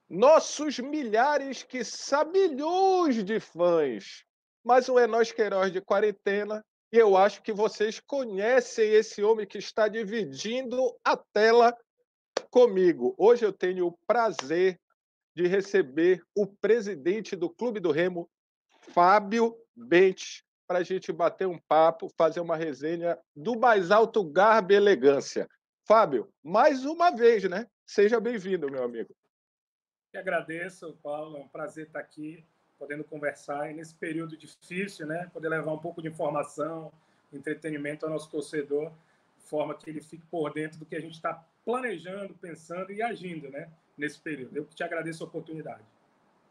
nossos milhares, quiçá milhões de fãs. Mas o É Nós Queiroz de quarentena, e eu acho que vocês conhecem esse homem que está dividindo a tela comigo. Hoje eu tenho o prazer de receber o presidente do Clube do Remo, Fábio Bentes, para a gente bater um papo, fazer uma resenha do mais alto garbo e elegância. Fábio, mais uma vez, né? Seja bem-vindo, meu amigo. Eu agradeço, Paulo, é um prazer estar aqui, podendo conversar e nesse período difícil, né? Poder levar um pouco de informação, entretenimento ao nosso torcedor, de forma que ele fique por dentro do que a gente está planejando, pensando e agindo, né? Nesse período. Eu te agradeço a oportunidade.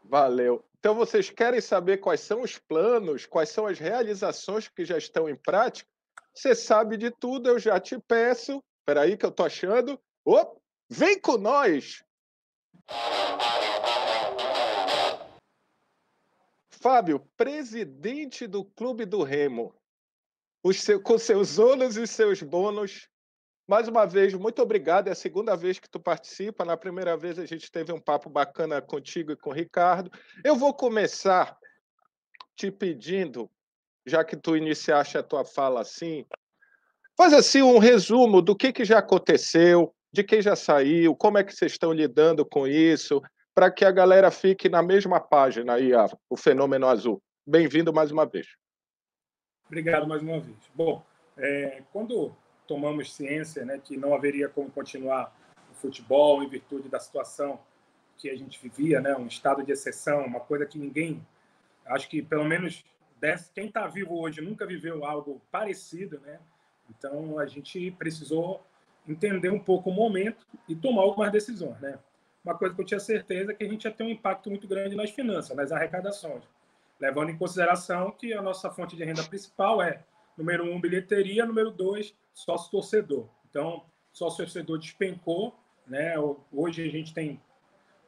Valeu. Então, vocês querem saber quais são os planos, quais são as realizações que já estão em prática? Você sabe de tudo, eu já te peço. Espera aí que eu tô achando. Ô, vem com nós! Fábio, presidente do Clube do Remo, com seus ônus e seus bônus. Mais uma vez, muito obrigado. É a segunda vez que tu participa. Na primeira vez a gente teve um papo bacana contigo e com o Ricardo. Eu vou começar te pedindo, já que tu iniciaste a tua fala assim, faz assim um resumo do que já aconteceu, de quem já saiu, como é que vocês estão lidando com isso, para que a galera fique na mesma página aí, o Fenômeno Azul. Bem-vindo mais uma vez. Obrigado mais uma vez. Bom, quando tomamos ciência, né, que não haveria como continuar o futebol em virtude da situação que a gente vivia, né, um estado de exceção, uma coisa que ninguém, acho que pelo menos quem está vivo hoje nunca viveu algo parecido, né? Então a gente precisou entender um pouco o momento e tomar algumas decisões, né? Uma coisa que eu tinha certeza é que a gente ia ter um impacto muito grande nas finanças, nas arrecadações, levando em consideração que a nossa fonte de renda principal é, número 1, bilheteria, número 2, sócio-torcedor. Então, sócio-torcedor despencou, né? Hoje a gente tem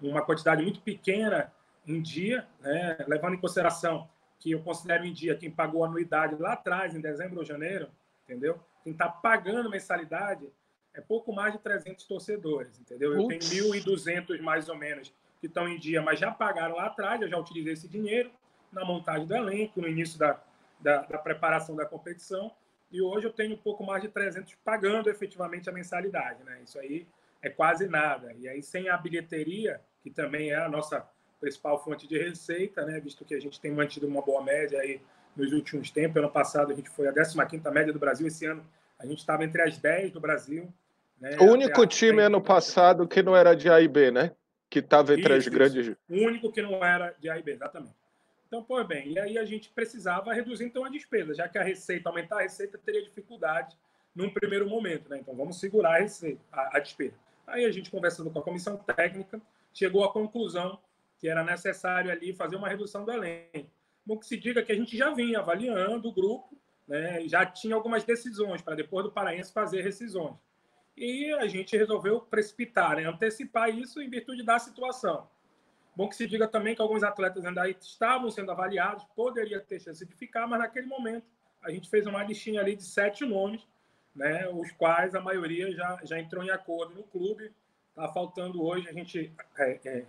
uma quantidade muito pequena em dia, né? Levando em consideração que eu considero em dia quem pagou anuidade lá atrás, em dezembro ou janeiro, entendeu? Quem está pagando mensalidade é pouco mais de 300 torcedores, entendeu? Eu tenho 1.200 mais ou menos que estão em dia, mas já pagaram lá atrás, eu já utilizei esse dinheiro na montagem do elenco, no início da preparação da competição, e hoje eu tenho um pouco mais de 300 pagando efetivamente a mensalidade, né? Isso aí é quase nada. E aí, sem a bilheteria, que também é a nossa principal fonte de receita, né? Visto que a gente tem mantido uma boa média aí nos últimos tempos. Ano passado a gente foi a 15ª média do Brasil, esse ano a gente estava entre as 10 do Brasil. Né? O único time ano passado que não era de A e B, né? Que estava entre as grandes. O único que não era de A e B, exatamente. Então, pô, bem, e aí a gente precisava reduzir então a despesa, já que a receita, aumentar a receita teria dificuldade num primeiro momento, né? Então vamos segurar a receita, a despesa. Aí a gente, conversando com a comissão técnica, chegou à conclusão que era necessário ali fazer uma redução do elenco. Bom que se diga que a gente já vinha avaliando o grupo, né? Já tinha algumas decisões para depois do Paraense fazer rescisões. E a gente resolveu precipitar, né? Antecipar isso em virtude da situação. Bom que se diga também que alguns atletas ainda estavam sendo avaliados, poderia ter chance de ficar, mas naquele momento a gente fez uma listinha ali de 7 nomes, né, os quais a maioria já entrou em acordo no clube. Está faltando hoje a gente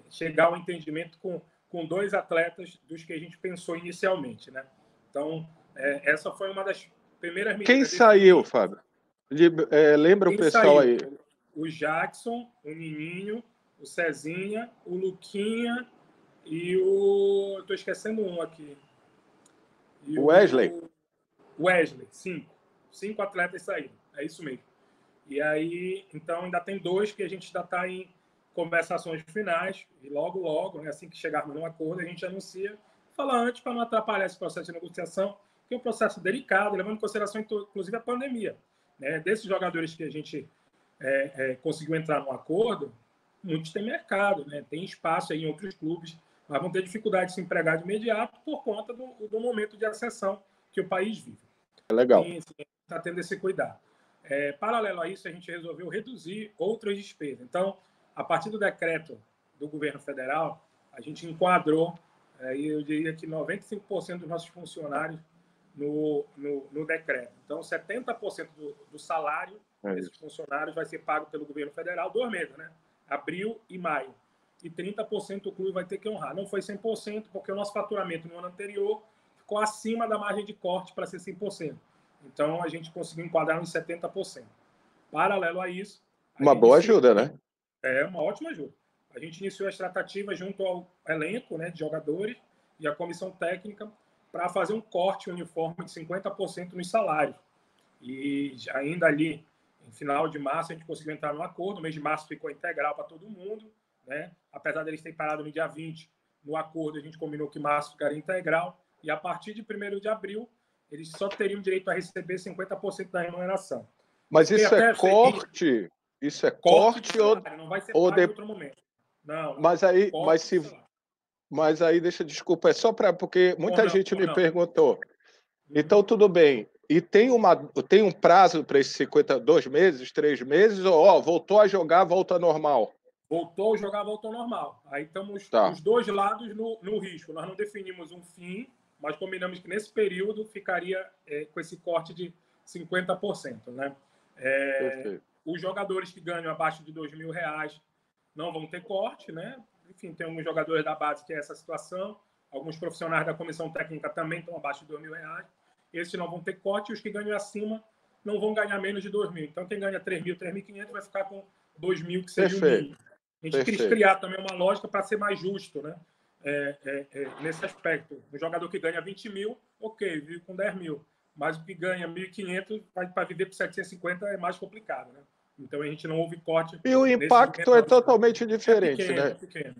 chegar ao entendimento com 2 atletas dos que a gente pensou inicialmente. Né? Então, essa foi uma das primeiras medidas. Quem saiu, Fábio? Lembra o pessoal aí? O Jackson, o Nininho, o Cezinha, o Luquinha e o... Estou esquecendo um aqui. E o Wesley? O Wesley, 5. 5 atletas saíram, é isso mesmo. E aí, então, ainda tem 2 que a gente ainda está em conversações finais, e logo, né, assim que chegarmos num acordo, a gente anuncia. Falar antes para não atrapalhar esse processo de negociação, que é um processo delicado, levando em consideração, inclusive, a pandemia. Né? Desses jogadores que a gente conseguiu entrar num acordo, muitos têm mercado, né? Tem espaço aí em outros clubes, mas vão ter dificuldade de se empregar de imediato por conta do momento de acessão que o país vive. Legal. Está tendo esse cuidado. Paralelo a isso, a gente resolveu reduzir outras despesas. Então, a partir do decreto do governo federal, a gente enquadrou, eu diria que 95% dos nossos funcionários no decreto. Então, 70% do salário desses funcionários vai ser pago pelo governo federal 2 meses, né? Abril e maio. e 30% o clube vai ter que honrar. Não foi 100%, porque o nosso faturamento no ano anterior ficou acima da margem de corte para ser 100%. Então, a gente conseguiu enquadrar uns 70%. Paralelo a isso... Uma boa ajuda, né? É uma ótima ajuda. A gente iniciou as tratativas junto ao elenco, né, de jogadores e a comissão técnica para fazer um corte uniforme de 50% nos salários. E ainda ali, em final de março, a gente conseguiu entrar num acordo. O mês de março ficou integral para todo mundo, né? Apesar deles terem parado no dia 20, no acordo a gente combinou que março ficaria integral. E a partir de 1º de abril, eles só teriam direito a receber 50% da remuneração. Mas isso é corte? Isso é corte ou... Não vai ser pago em outro momento. Não. Mas aí, desculpa, é só para... Porque muita gente me perguntou. Então, tudo bem. E tem um prazo para esses 52 meses, 3 meses, ou voltou a jogar, volta normal? Voltou a jogar, voltou normal. Aí estamos os dois lados no risco. Nós não definimos um fim, mas combinamos que nesse período ficaria com esse corte de 50%. Né? Os jogadores que ganham abaixo de R$2.000 não vão ter corte, né? Enfim, tem alguns jogadores da base que é essa situação. Alguns profissionais da comissão técnica também estão abaixo de R$2.000. Esses não vão ter corte e os que ganham acima não vão ganhar menos de 2.000. Então, quem ganha 3.000, 3.500 vai ficar com 2.000, que seria o mínimo. A gente quis criar também uma lógica para ser mais justo, né? Nesse aspecto. O jogador que ganha 20.000, ok, vive com 10.000. Mas o que ganha 1.500, para viver por 750 é mais complicado, né? Então, a gente não houve corte. E o impacto é totalmente diferente, né?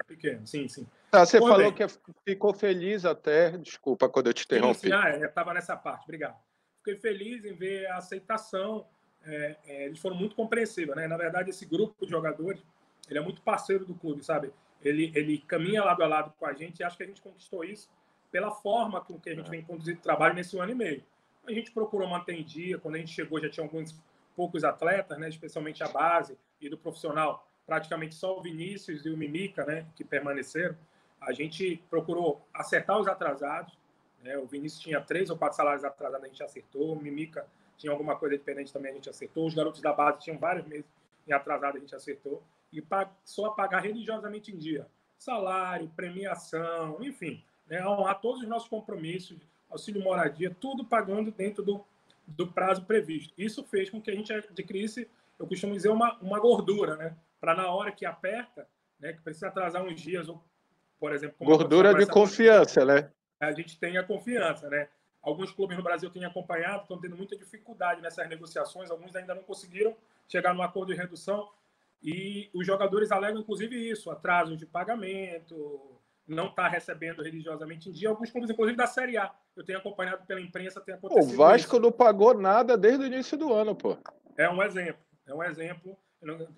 Pequeno, sim. Você falou que ficou feliz até... Desculpa quando eu te interrompi. Eu estava nessa parte, obrigado. Fiquei feliz em ver a aceitação. Eles foram muito compreensivos, né? Na verdade, esse grupo de jogadores, ele é muito parceiro do clube, sabe? Ele caminha lado a lado com a gente e acho que a gente conquistou isso pela forma com que a gente vem conduzindo o trabalho nesse 1 ano e meio. A gente procurou manter em dia. Quando a gente chegou, já tinha poucos atletas, né? Especialmente a base e do profissional. Praticamente só o Vinícius e o Mimica, né? Que permaneceram. A gente procurou acertar os atrasados. Né? O Vinícius tinha 3 ou 4 salários atrasados, a gente acertou. O Mimica tinha alguma coisa diferente também, a gente acertou. Os garotos da base tinham vários meses em atrasado, a gente acertou. E passou a pagar religiosamente em dia. Salário, premiação, enfim. Né? Honrar todos os nossos compromissos, auxílio moradia, tudo pagando dentro do prazo previsto. Isso fez com que a gente adquirisse, eu costumo dizer, uma gordura, né? Para na hora que aperta, né? Que precisa atrasar uns dias, ou, por exemplo... Gordura de confiança, né? A gente tem a confiança, né? Alguns clubes no Brasil têm acompanhado, estão tendo muita dificuldade nessas negociações, alguns ainda não conseguiram chegar num acordo de redução, e os jogadores alegam, inclusive, isso, atraso de pagamento, não está recebendo religiosamente em dia. Alguns clubes, inclusive, da Série A. Eu tenho acompanhado pela imprensa, tem acontecido O Vasco isso. não pagou nada desde o início do ano, pô. É um exemplo.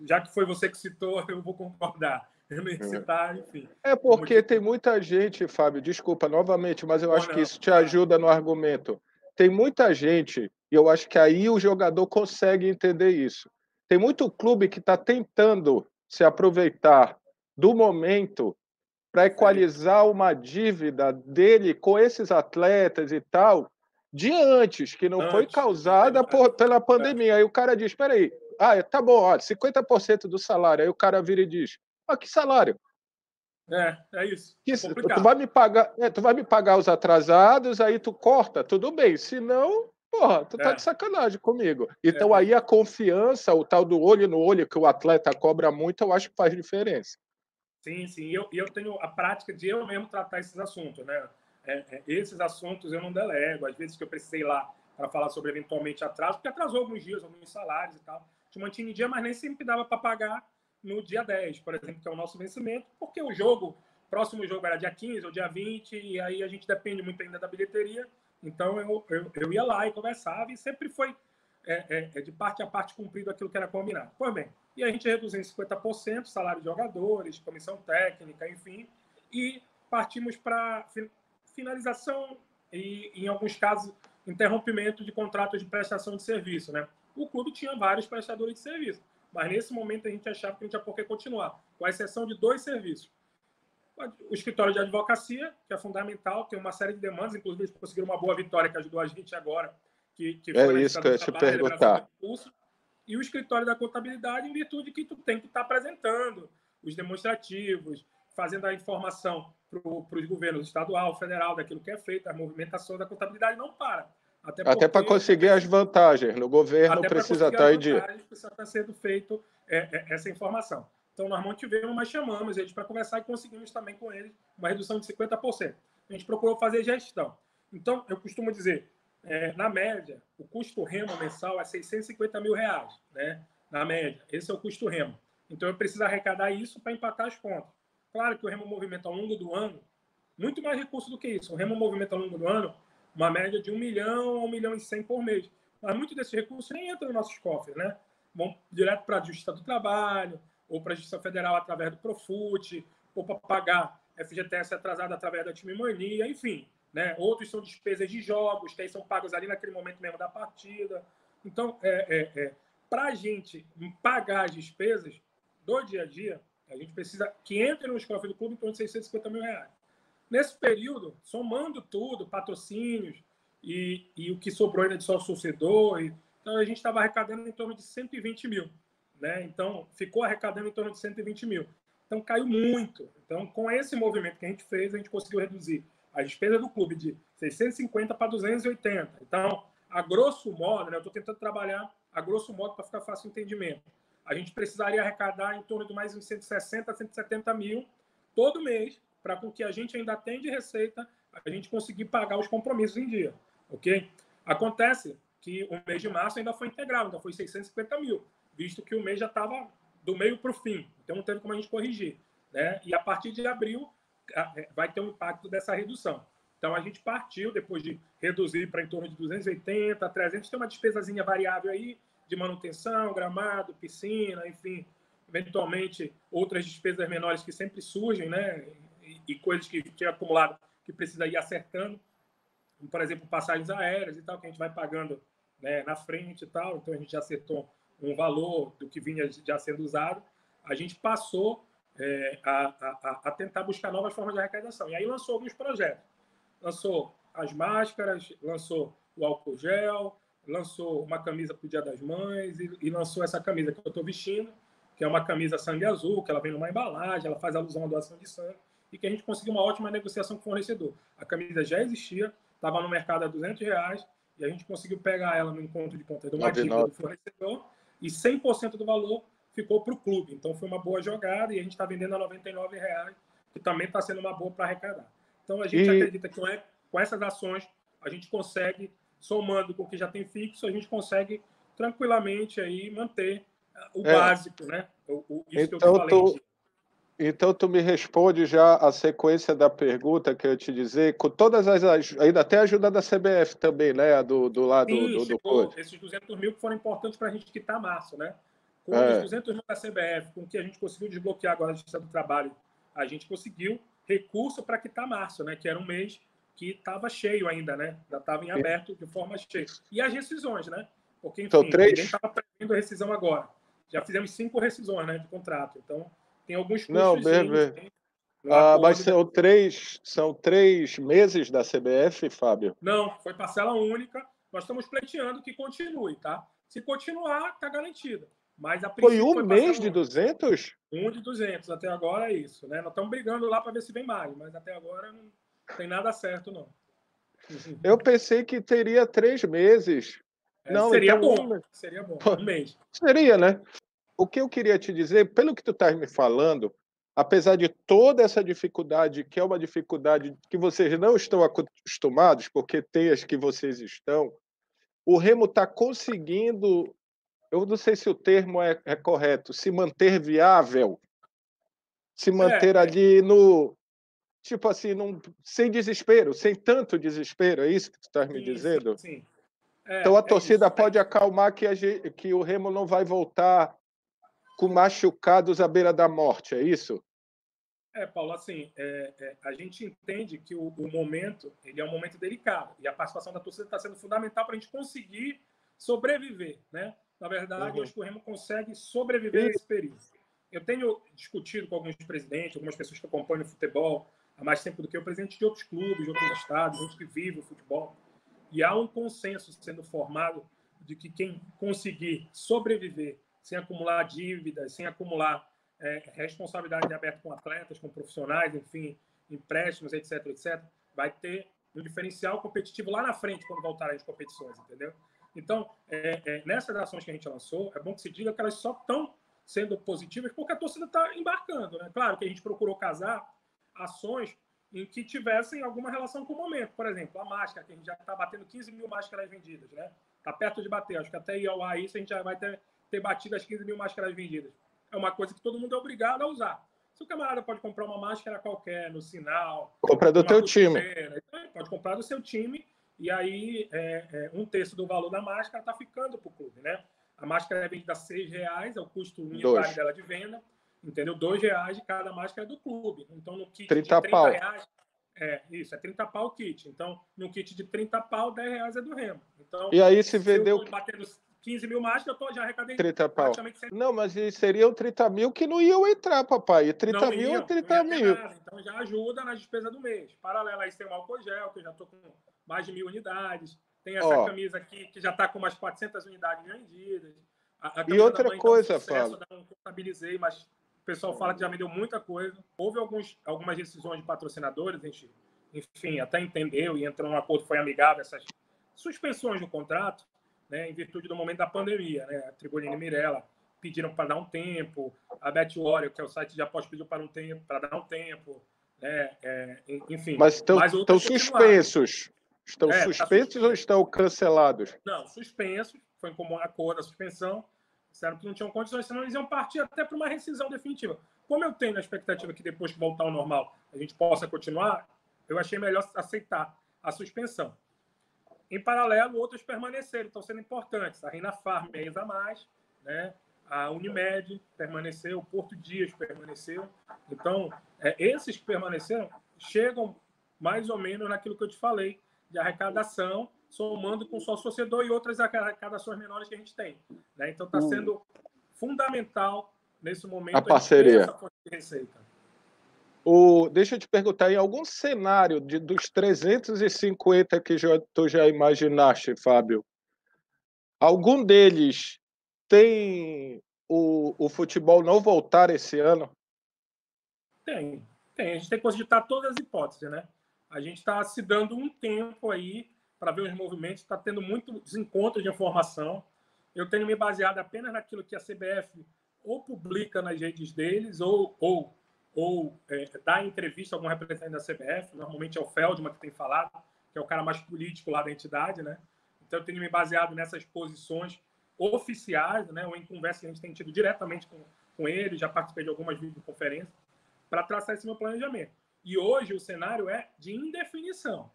Já que foi você que citou, eu vou concordar. Eu não ia citar, enfim. É porque tem muita gente, Fábio, desculpa novamente, mas eu acho que isso te ajuda no argumento. Tem muita gente, e eu acho que aí o jogador consegue entender isso. Tem muito clube que está tentando se aproveitar do momento para equalizar uma dívida dele com esses atletas e tal, de antes, que não foi causada pela pandemia. Aí o cara diz, espera aí, tá bom, ó, 50% do salário. Aí o cara vira e diz, que salário? É isso. Tu vai me pagar os atrasados, aí tu corta, tudo bem. Se não, porra, tu tá de sacanagem comigo. Então aí a confiança, o tal do olho no olho que o atleta cobra muito, eu acho que faz diferença. Sim. E eu tenho a prática de eu mesmo tratar esses assuntos, né? Esses assuntos eu não delego. Às vezes que eu precisei ir lá para falar sobre eventualmente atraso, porque atrasou alguns dias, alguns salários e tal. Te mantinha em dia, mas nem sempre dava para pagar no dia 10, por exemplo, que é o nosso vencimento, porque o próximo jogo era dia 15 ou dia 20, e aí a gente depende muito ainda da bilheteria. Então eu ia lá e conversava, e sempre foi de parte a parte cumprido aquilo que era combinado. Pois bem, e a gente reduziu em 50% salário de jogadores, comissão técnica, enfim, e partimos para finalização e, em alguns casos, interrompimento de contratos de prestação de serviço, né? O clube tinha vários prestadores de serviço, mas nesse momento a gente achava que não tinha por que continuar, com exceção de 2 serviços. O escritório de advocacia, que é fundamental, tem uma série de demandas, inclusive eles conseguiram uma boa vitória que ajudou a gente agora, que foi isso que eu ia te perguntar. E o escritório da contabilidade, em virtude que tu tem que estar apresentando os demonstrativos, fazendo a informação para os governos estadual, federal, daquilo que é feito, a movimentação da contabilidade não para. Até para conseguir as vantagens. No governo até precisa estar em dia. Precisa estar sendo feito essa informação. Então, nós mantivemos, mas chamamos eles para conversar e conseguimos também com eles uma redução de 50%. A gente procurou fazer gestão. Então, eu costumo dizer, na média, o custo remo mensal é R$650 mil, né? Na média. Esse é o custo remo. Então, eu preciso arrecadar isso para empatar as contas. Claro que o remo movimenta ao longo do ano muito mais recurso do que isso. O remo movimenta ao longo do ano uma média de 1 milhão a 1 milhão e 100 por mês. Mas muito desses recursos nem entram nos nossos cofres, né? Vão direto para a Justiça do Trabalho, ou para a Justiça Federal através do Profut, ou para pagar FGTS atrasado através da Time Mania, enfim. Né? Outros são despesas de jogos, que aí são pagos ali naquele momento mesmo da partida. Então, para a gente pagar as despesas do dia a dia, a gente precisa que entre nos cofres do clube em torno de R$650 mil. Nesse período, somando tudo, patrocínios e o que sobrou ainda de sócio torcedor, então a gente estava arrecadando em torno de 120 mil. Né? Então, ficou arrecadando em torno de 120 mil. Então, caiu muito. Então, com esse movimento que a gente fez, a gente conseguiu reduzir a despesa do clube de 650 para 280. Então, a grosso modo, né, eu estou tentando trabalhar a grosso modo para ficar fácil o entendimento. A gente precisaria arrecadar em torno de mais uns 160, 170 mil todo mês, para com que a gente ainda tenha de receita, a gente conseguir pagar os compromissos em dia. Ok? Acontece que o mês de março ainda foi integral, ainda foi 650 mil, visto que o mês já estava do meio para o fim. Então, não teve como a gente corrigir. Né? E a partir de abril, vai ter um impacto dessa redução. Então, a gente partiu, depois de reduzir para em torno de 280, 300, tem uma despesazinha variável aí, de manutenção, gramado, piscina, enfim, eventualmente outras despesas menores que sempre surgem, né? E coisas que tinha acumulado que precisa ir acertando, como, por exemplo, passagens aéreas e tal, que a gente vai pagando, né, na frente e tal. Então, a gente já acertou um valor do que vinha já sendo usado. A gente passou a tentar buscar novas formas de arrecadação. E aí lançou alguns projetos. Lançou as máscaras, lançou o álcool gel, lançou uma camisa para o Dia das Mães e lançou essa camisa que eu estou vestindo, que é uma camisa sangue azul, que ela vem numa embalagem, ela faz alusão à doação de sangue, e que a gente conseguiu uma ótima negociação com o fornecedor. A camisa já existia, estava no mercado a R$200, e a gente conseguiu pegar ela no encontro de contas de uma dívida do fornecedor, e 100% do valor ficou para o clube. Então, foi uma boa jogada, e a gente está vendendo a R$99, que também está sendo uma boa para arrecadar. Então, a gente acredita que com essas ações, a gente consegue, somando com o que já tem fixo, a gente consegue tranquilamente aí manter o básico, né? Isso que eu te falei. Então, tu me responde já a sequência da pergunta que eu ia te dizer, com todas as... Ainda até a ajuda da CBF também, né? Do lado do coach. Esses 200 mil que foram importantes para a gente quitar março, né? Com os 200 mil da CBF, com o que a gente conseguiu desbloquear agora a Justiça do Trabalho, a gente conseguiu recurso para quitar março, né? Que era um mês que estava cheio ainda, né? Já estava em aberto de forma cheia. E as rescisões, né? Porque, enfim, ninguém estava prevendo rescisão agora. Já fizemos 5 rescisões, né, de contrato. Então, tem alguns custos. Não, mas são 3 meses da CBF, Fábio? Não, foi parcela única. Nós estamos pleiteando que continue, tá? Se continuar, está garantido. Mas a princípio foi mês de 200? De 200, até agora é isso, né? Nós estamos brigando lá para ver se vem mais, mas até agora não tem nada certo, não. Eu pensei que teria 3 meses. Não, seria então bom. Seria bom, um mês. Seria, né? O que eu queria te dizer, pelo que tu estás me falando, apesar de toda essa dificuldade, que é uma dificuldade que vocês não estão acostumados, porque tem as que vocês estão, o Remo está conseguindo, eu não sei se o termo é correto, se manter viável, se manter ali no... Tipo assim, sem desespero, sem tanto desespero, é isso que tu estás me dizendo? Sim. Então a torcida pode acalmar que o Remo não vai voltar com machucados à beira da morte, é isso? Paulo, assim, a gente entende que o momento ele é um momento delicado e a participação da torcida está sendo fundamental para a gente conseguir sobreviver, né? Na verdade, acho que o Remo consegue sobreviver nesse período. Eu tenho discutido com alguns presidentes, algumas pessoas que acompanham o futebol há mais tempo do que eu, presidente de outros clubes, de outros estados, gente que vive o futebol, e há um consenso sendo formado de que quem conseguir sobreviver sem acumular dívidas, sem acumular responsabilidade aberta com atletas, com profissionais, enfim, empréstimos, etc, etc, vai ter um diferencial competitivo lá na frente quando voltarem as competições, entendeu? Então, nessas ações que a gente lançou, é bom que se diga que elas só estão sendo positivas porque a torcida está embarcando, né? Claro que a gente procurou casar ações em que tivessem alguma relação com o momento. Por exemplo, a máscara, que a gente já está batendo 15 mil máscaras vendidas, né? Está perto de bater. Acho que até ir ao ar isso, a gente já vai ter batido as 15 mil máscaras vendidas. É uma coisa que todo mundo é obrigado a usar. Se o camarada pode comprar uma máscara qualquer, no Sinal... Compra do teu time. Então, pode comprar do seu time, e aí um terço do valor da máscara está ficando para o clube, né? A máscara é vendida a R$6, é o custo unitário dela de venda, entendeu? R$2 de cada máscara do clube. Então, no kit 30 de pau. R$30, é 30 pau o kit. Então, no kit de 30 pau, R$10 é do Remo. Então, e aí se vendeu... eu estou batendo 15 mil máscaras, eu já arrecadei 30 pau. praticamente 100 mil. Não, mas seriam 30 mil que não iam entrar, papai. 30 mil é 30 mil. Nada. Então já ajuda na despesa do mês. Paralelo a isso tem o álcool gel, que eu já estou com mais de 1.000 unidades. Tem essa camisa aqui, que já está com umas 400 unidades vendidas. E outra coisa, Fábio. Não contabilizei, mas o pessoal fala que já me deu muita coisa. Houve algumas decisões de patrocinadores, a gente, enfim, até entendeu e entrou num acordo, foi amigável, essas suspensões do contrato, né, em virtude do momento da pandemia, né? A Trigolini e Mirella pediram para dar um tempo, a Bet Warrior, que é o site de apostas, pediu para dar um tempo, né? Enfim. Mas estão suspensos. Estão suspensos ou estão cancelados? Não, suspensos. Foi em comum acordo a suspensão. Disseram que não tinham condições, senão eles iam partir até para uma rescisão definitiva. Como eu tenho a expectativa que depois que voltar ao normal a gente possa continuar, eu achei melhor aceitar a suspensão. Em paralelo, outros permaneceram, estão sendo importantes. A Reina Farm, mês a mais, né? A Unimed permaneceu, o Porto Dias permaneceu. Então, esses que permaneceram chegam mais ou menos naquilo que eu te falei, de arrecadação, somando com o sócio torcedor e outras arrecadações menores que a gente tem, né? Então, está sendo fundamental, nesse momento, a parceria. essa fonte de receita. Deixa eu te perguntar, em algum cenário dos 350 que tu já imaginaste, Fábio, algum deles tem o futebol não voltar esse ano? Tem. A gente tem que cogitar todas as hipóteses, né? A gente está se dando um tempo aí para ver os movimentos, está tendo muito desencontro de informação. Eu tenho me baseado apenas naquilo que a CBF ou publica nas redes deles ou dá entrevista a algum representante da CBF. Normalmente é o Feldman que tem falado, que é o cara mais político lá da entidade, né? Então eu tenho me baseado nessas posições oficiais, né? Ou em conversa que a gente tem tido diretamente com ele, já participei de algumas videoconferências, para traçar esse meu planejamento. E hoje o cenário é de indefinição.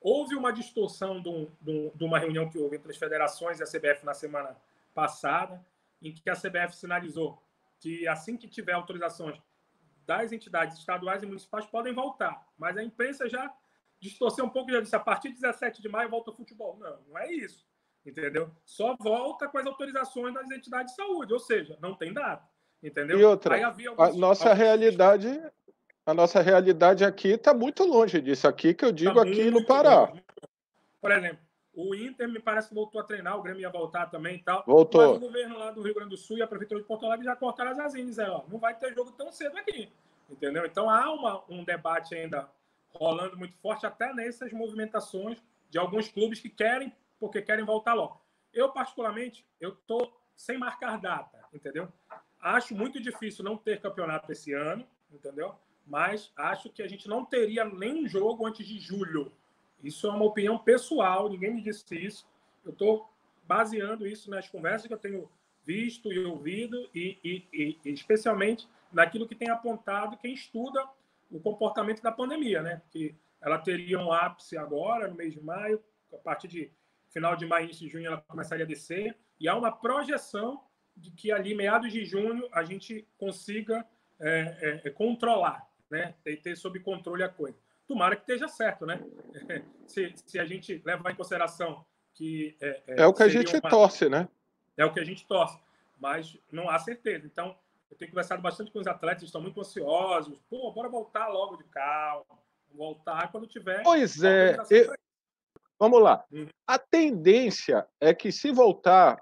Houve uma distorção de uma reunião que houve entre as federações e a CBF na semana passada, em que a CBF sinalizou que assim que tiver autorizações das entidades estaduais e municipais podem voltar. Mas a imprensa já distorceu um pouco e já disse, a partir de 17 de maio volta o futebol. Não é isso, entendeu? Só volta com as autorizações das entidades de saúde, ou seja, não tem data, entendeu? E outra, a nossa realidade aqui está muito longe disso aqui, que eu digo aqui no Pará. Longe. Por exemplo, o Inter me parece que voltou a treinar, o Grêmio ia voltar também e tal. Voltou. Mas o governo lá do Rio Grande do Sul e a Prefeitura de Porto Alegre já cortaram as asinhas. Não vai ter jogo tão cedo aqui, entendeu? Então há um debate ainda rolando muito forte, até nessas movimentações de alguns clubes que querem voltar logo. Eu, particularmente, estou sem marcar data, entendeu? Acho muito difícil não ter campeonato esse ano, entendeu? Mas acho que a gente não teria nenhum jogo antes de julho. Isso é uma opinião pessoal, ninguém me disse isso. Eu estou baseando isso nas conversas que eu tenho visto e ouvido e especialmente naquilo que tem apontado quem estuda o comportamento da pandemia, né? Que ela teria um ápice agora, no mês de maio, a partir de final de maio, início de junho, ela começaria a descer, e há uma projeção de que ali, meados de junho, a gente consiga controlar, né? Ter sob controle a coisa. Tomara que esteja certo, né? Se a gente levar em consideração que... É o que a gente torce, né? É o que a gente torce, mas não há certeza. Então, eu tenho conversado bastante com os atletas, eles estão muito ansiosos. Pô, bora voltar logo de calma. Voltar quando tiver... Pois é. Vamos lá. A tendência é que se voltar...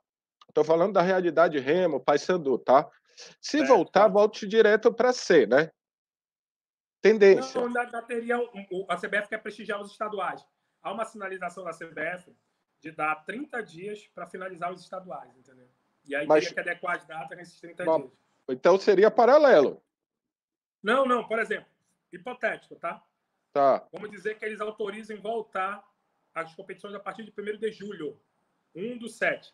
Estou falando da realidade Remo, Paysandu, tá? Se voltar, volte direto para C, né? Tendência. Não, ainda teria a CBF quer prestigiar os estaduais. Há uma sinalização da CBF de dar 30 dias para finalizar os estaduais, entendeu? E aí teria que adequar as datas nesses 30 dias. Então seria paralelo. Não, por exemplo, hipotético, tá? Tá. Vamos dizer que eles autorizem voltar as competições a partir de 1º de julho, 1/7.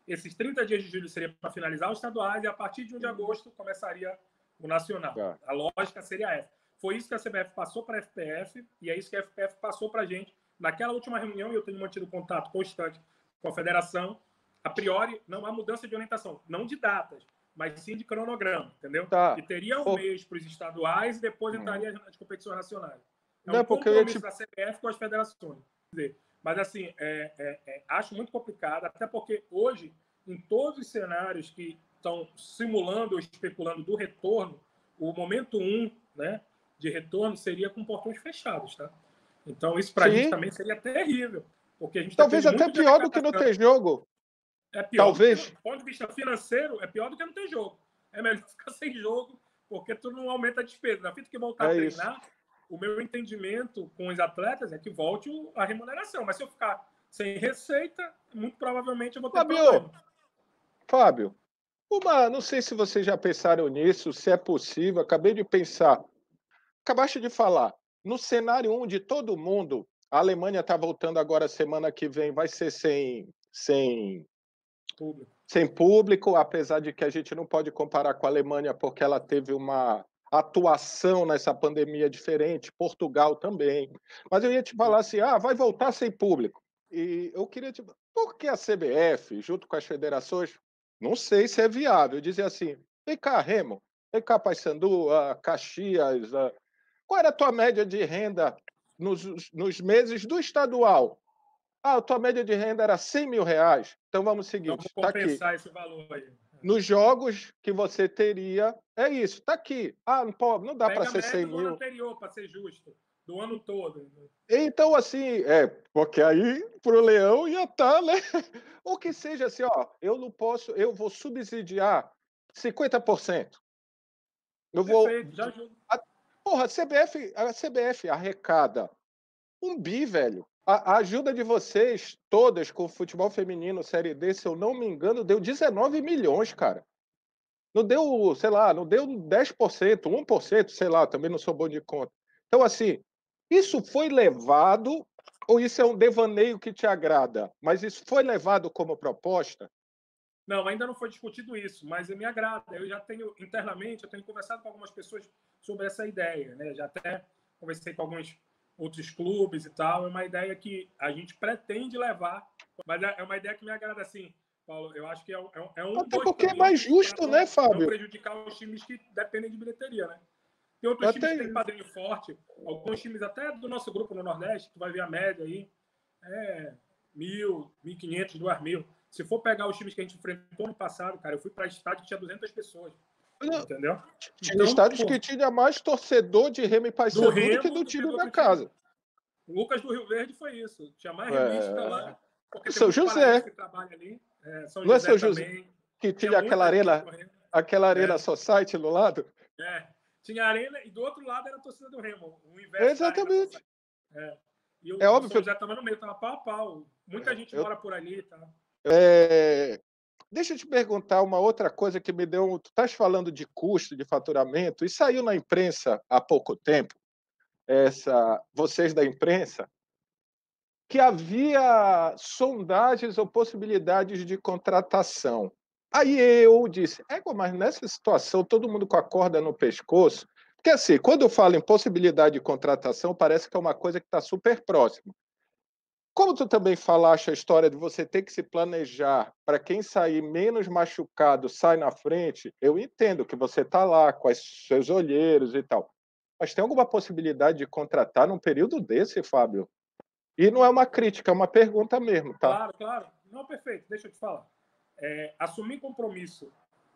Esses 30 dias de julho seria para finalizar os estaduais e a partir de 1 de agosto começaria o nacional. Tá. A lógica seria essa. Foi isso que a CBF passou para a FPF e é isso que a FPF passou para a gente. Naquela última reunião, eu tenho mantido contato constante com a federação. A priori, não há mudança de orientação, não de datas, mas sim de cronograma, entendeu? Tá. Que teria um mês para os estaduais e depois entraria as competições nacionais. É um compromisso da CBF com as federações. Mas, assim, acho muito complicado, até porque hoje, em todos os cenários que estão simulando ou especulando do retorno, o momento 1, né, de retorno seria com portões fechados, tá? Então, isso para a gente também seria terrível. Porque a gente talvez até pior do que não ter jogo. É pior. Talvez. Do ponto de vista financeiro, é pior do que não ter jogo. É melhor ficar sem jogo, porque tu não aumenta a despesa. Na fita que voltar a treinar, o meu entendimento com os atletas é que volte a remuneração. Mas se eu ficar sem receita, muito provavelmente eu vou ter problema. Fábio, não sei se vocês já pensaram nisso, se é possível. Acabei de pensar. Acabaste de falar. No cenário 1 de todo mundo, a Alemanha está voltando agora semana que vem, vai ser sem público, apesar de que a gente não pode comparar com a Alemanha porque ela teve uma atuação nessa pandemia diferente, Portugal também. Mas eu ia te falar assim, vai voltar sem público. E eu queria te... Por que a CBF, junto com as federações, não sei se é viável, dizer assim, vem cá, Remo, vem cá, Paysandu, Caxias, qual era a tua média de renda nos meses do estadual? A tua média de renda era R$100 mil. Então vamos ao seguinte, está aqui. Esse valor aí. Nos jogos que você teria, é isso, está aqui. Não dá para ser 100 mil. Do ano anterior, para ser justo, do ano todo. Então, assim, porque aí para o Leão ia estar, né? Ou que seja assim, eu não posso, eu vou subsidiar 50%. Perfeito, já ajuda. Porra, a CBF arrecada R$1 bi, velho. A ajuda de vocês todas com o futebol feminino Série D, se eu não me engano, deu 19 milhões, cara. Não deu, sei lá, não deu 10%, 1%, sei lá, também não sou bom de conta. Então, assim, isso foi levado, ou isso é um devaneio que te agrada? Mas isso foi levado como proposta? Não, ainda não foi discutido isso, mas me agrada. Eu já tenho, internamente, eu tenho conversado com algumas pessoas sobre essa ideia, né? Já até conversei com alguns outros clubes e tal. É uma ideia que a gente pretende levar, mas é uma ideia que me agrada, assim, Paulo. Eu acho que é um até porque é mais justo, né, Fábio? Não prejudicar os times que dependem de bilheteria, né? Tem outros times que têm padrinho forte, alguns times até do nosso grupo no Nordeste, tu vai ver a média aí, 1.000, 1.500, 2.000. Se for pegar os times que a gente enfrentou no passado, cara, eu fui para estádio que tinha 200 pessoas. Entendeu? Tinha estádios que tinha mais torcedor de Remo e Paysandu do que do time da casa. O Lucas do Rio Verde foi isso. Tinha mais remista lá. Porque São José. Que trabalha ali. São José, São José também. Que tinha aquela arena Society no lado? Tinha arena e do outro lado era a torcida do Remo. O inverso. Exatamente. E o óbvio São José estava no meio, estava pau a pau. Muita gente mora por ali, tá? Deixa eu te perguntar uma outra coisa que me deu. Tu estás falando de custo, de faturamento, e saiu na imprensa há pouco tempo, vocês da imprensa, que havia sondagens ou possibilidades de contratação. Aí eu disse, mas nessa situação, todo mundo com a corda no pescoço, porque assim, quando eu falo em possibilidade de contratação, parece que é uma coisa que está super próxima. Como tu também falaste a história de você ter que se planejar para quem sair menos machucado sai na frente, eu entendo que você está lá com os seus olheiros e tal. Mas tem alguma possibilidade de contratar num período desse, Fábio? E não é uma crítica, é uma pergunta mesmo, tá? Claro. Não, perfeito. Deixa eu te falar. Assumir compromisso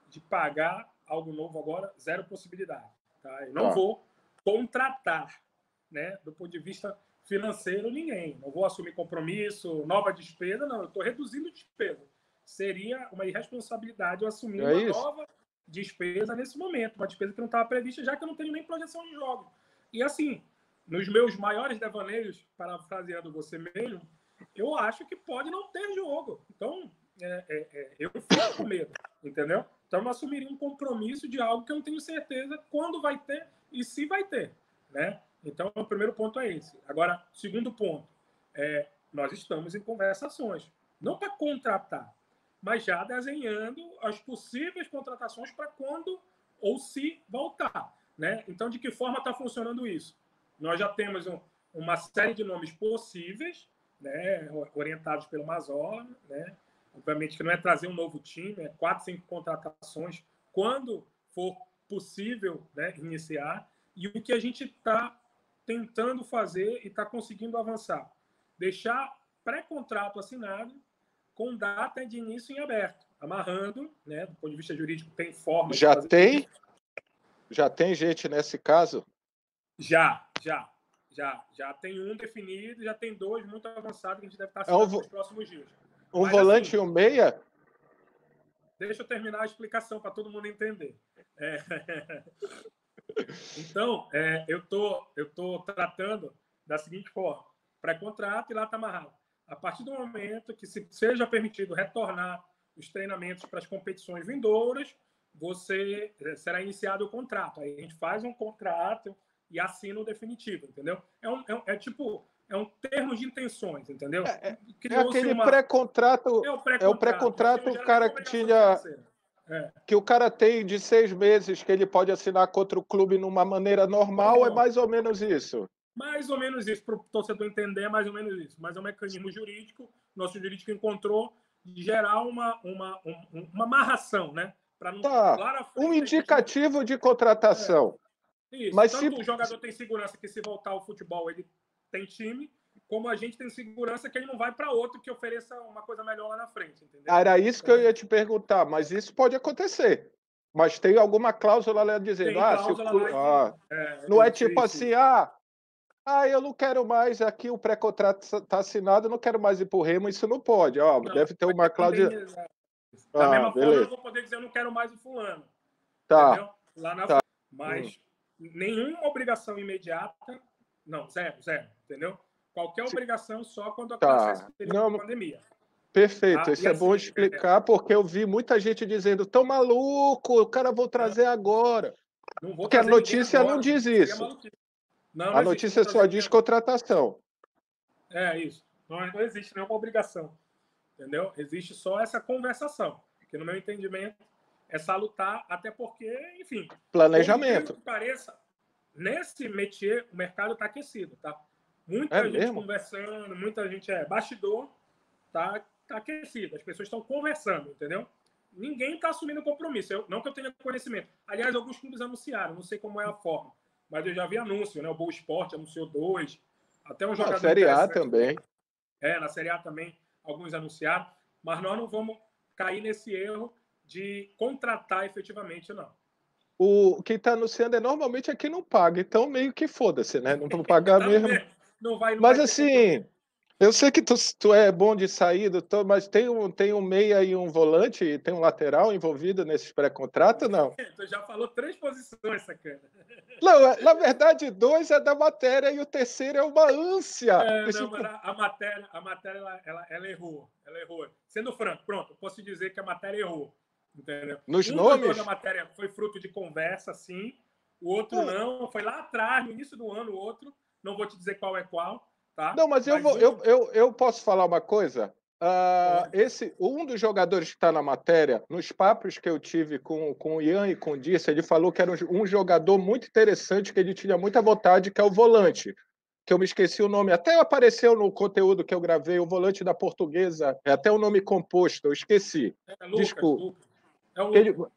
de pagar algo novo agora, zero possibilidade. Tá? Eu não vou contratar, né, do ponto de vista financeiro, ninguém. Não vou assumir compromisso, nova despesa, não. Eu estou reduzindo despesa. Seria uma irresponsabilidade eu assumir uma nova despesa nesse momento, uma despesa que não estava prevista, já que eu não tenho nem projeção de jogo. E assim, nos meus maiores devaneios, parafraseando você mesmo, eu acho que pode não ter jogo. Então, eu fico com medo, entendeu? Então, eu assumiria um compromisso de algo que eu não tenho certeza quando vai ter e se vai ter, né? Então, o primeiro ponto é esse. Agora, segundo ponto, nós estamos em conversações, não para contratar, mas já desenhando as possíveis contratações para quando ou se voltar, né? Então, de que forma está funcionando isso? Nós já temos uma série de nomes possíveis, né, orientados pelo Mazzola, né? Obviamente que não é trazer um novo time, é 4, 5 contratações quando for possível, né, iniciar. E o que a gente está tentando fazer e está conseguindo avançar? Deixar pré-contrato assinado com data de início em aberto, amarrando, né, do ponto de vista jurídico, tem forma de fazer isso. Já tem gente nesse caso? Já tem um definido, já tem 2 muito avançados que a gente deve estar assinando nos próximos dias. Um volante assim, e um meia? Deixa eu terminar a explicação para todo mundo entender. Então, eu tô tratando da seguinte forma: pré-contrato e lá está amarrado. A partir do momento que seja permitido retornar os treinamentos para as competições vindouras, será iniciado o contrato. Aí a gente faz um contrato e assina o definitivo, entendeu? É um termo de intenções, entendeu? É aquele pré-contrato. É o pré-contrato, o cara que tinha. Que o cara tem de 6 meses que ele pode assinar contra o clube numa maneira normal, é mais ou menos isso. Mais ou menos isso, para o torcedor entender, é mais ou menos isso. Mas é um mecanismo jurídico, nosso jurídico encontrou de gerar uma amarração, né? Para não lá na frente, um indicativo de contratação. Isso. Mas tanto o jogador tem segurança que se voltar ao futebol ele tem time, como a gente tem segurança que ele não vai para outro que ofereça uma coisa melhor lá na frente, entendeu? Era isso que eu ia te perguntar, mas isso pode acontecer. Mas tem alguma cláusula lá dizendo, não é tipo assim, eu não quero mais aqui, o pré-contrato está assinado, eu não quero mais ir para o Remo, isso não pode. Deve ter uma cláusula. Da mesma forma, eu não vou poder dizer eu não quero mais o fulano. Entendeu? Lá na frente. Mas nenhuma obrigação imediata, não, zero, entendeu? Qualquer obrigação só quando acontece a pandemia. Perfeito, isso é assim, bom explicar, porque eu vi muita gente dizendo, tão maluco, o cara vou trazer agora. Porque a notícia não diz isso. A notícia só diz contratação. Isso. Não existe nenhuma obrigação. Entendeu? Existe só essa conversação, que no meu entendimento é salutar, até porque, enfim... Planejamento. Que pareça, nesse métier, o mercado está aquecido, tá? Muita gente mesmo? Conversando, muita gente... bastidor, tá aquecido. As pessoas estão conversando, entendeu? Ninguém está assumindo compromisso. Não que eu tenha conhecimento. Aliás, alguns clubes anunciaram, não sei como é a forma, mas eu já vi anúncio, né? O Boa Esporte anunciou 2, até um jogador... Na Série A também. Na Série A também, alguns anunciaram, mas nós não vamos cair nesse erro de contratar efetivamente, não. Quem está anunciando normalmente é quem não paga, então meio que foda-se, né? Não vão pagar mesmo. Não vai, mas assim, eu sei que tu é bom de saída, mas tem um meia e um volante, tem um lateral envolvido nesses pré-contratos, não? Tu já falou 3 posições, sacana. Não, na verdade, 2 é da matéria e o terceiro é uma ânsia. Não, mas a matéria ela errou. Ela errou. Sendo franco, pronto, posso dizer que a matéria errou. Entendeu? Nos nomes? Dos 2 da matéria foi fruto de conversa, sim. O outro não. Foi lá atrás, no início do ano, o outro. Não vou te dizer qual é qual. Tá? Não, mas eu posso falar uma coisa? Um dos jogadores que está na matéria, nos papos que eu tive com o Ian e com o Dirce, ele falou que era um jogador muito interessante, que ele tinha muita vontade, que é o volante, que eu me esqueci o nome, até apareceu no conteúdo que eu gravei, o volante da Portuguesa, é até o nome composto, eu esqueci. Desculpa. Lucas. É o Lucas.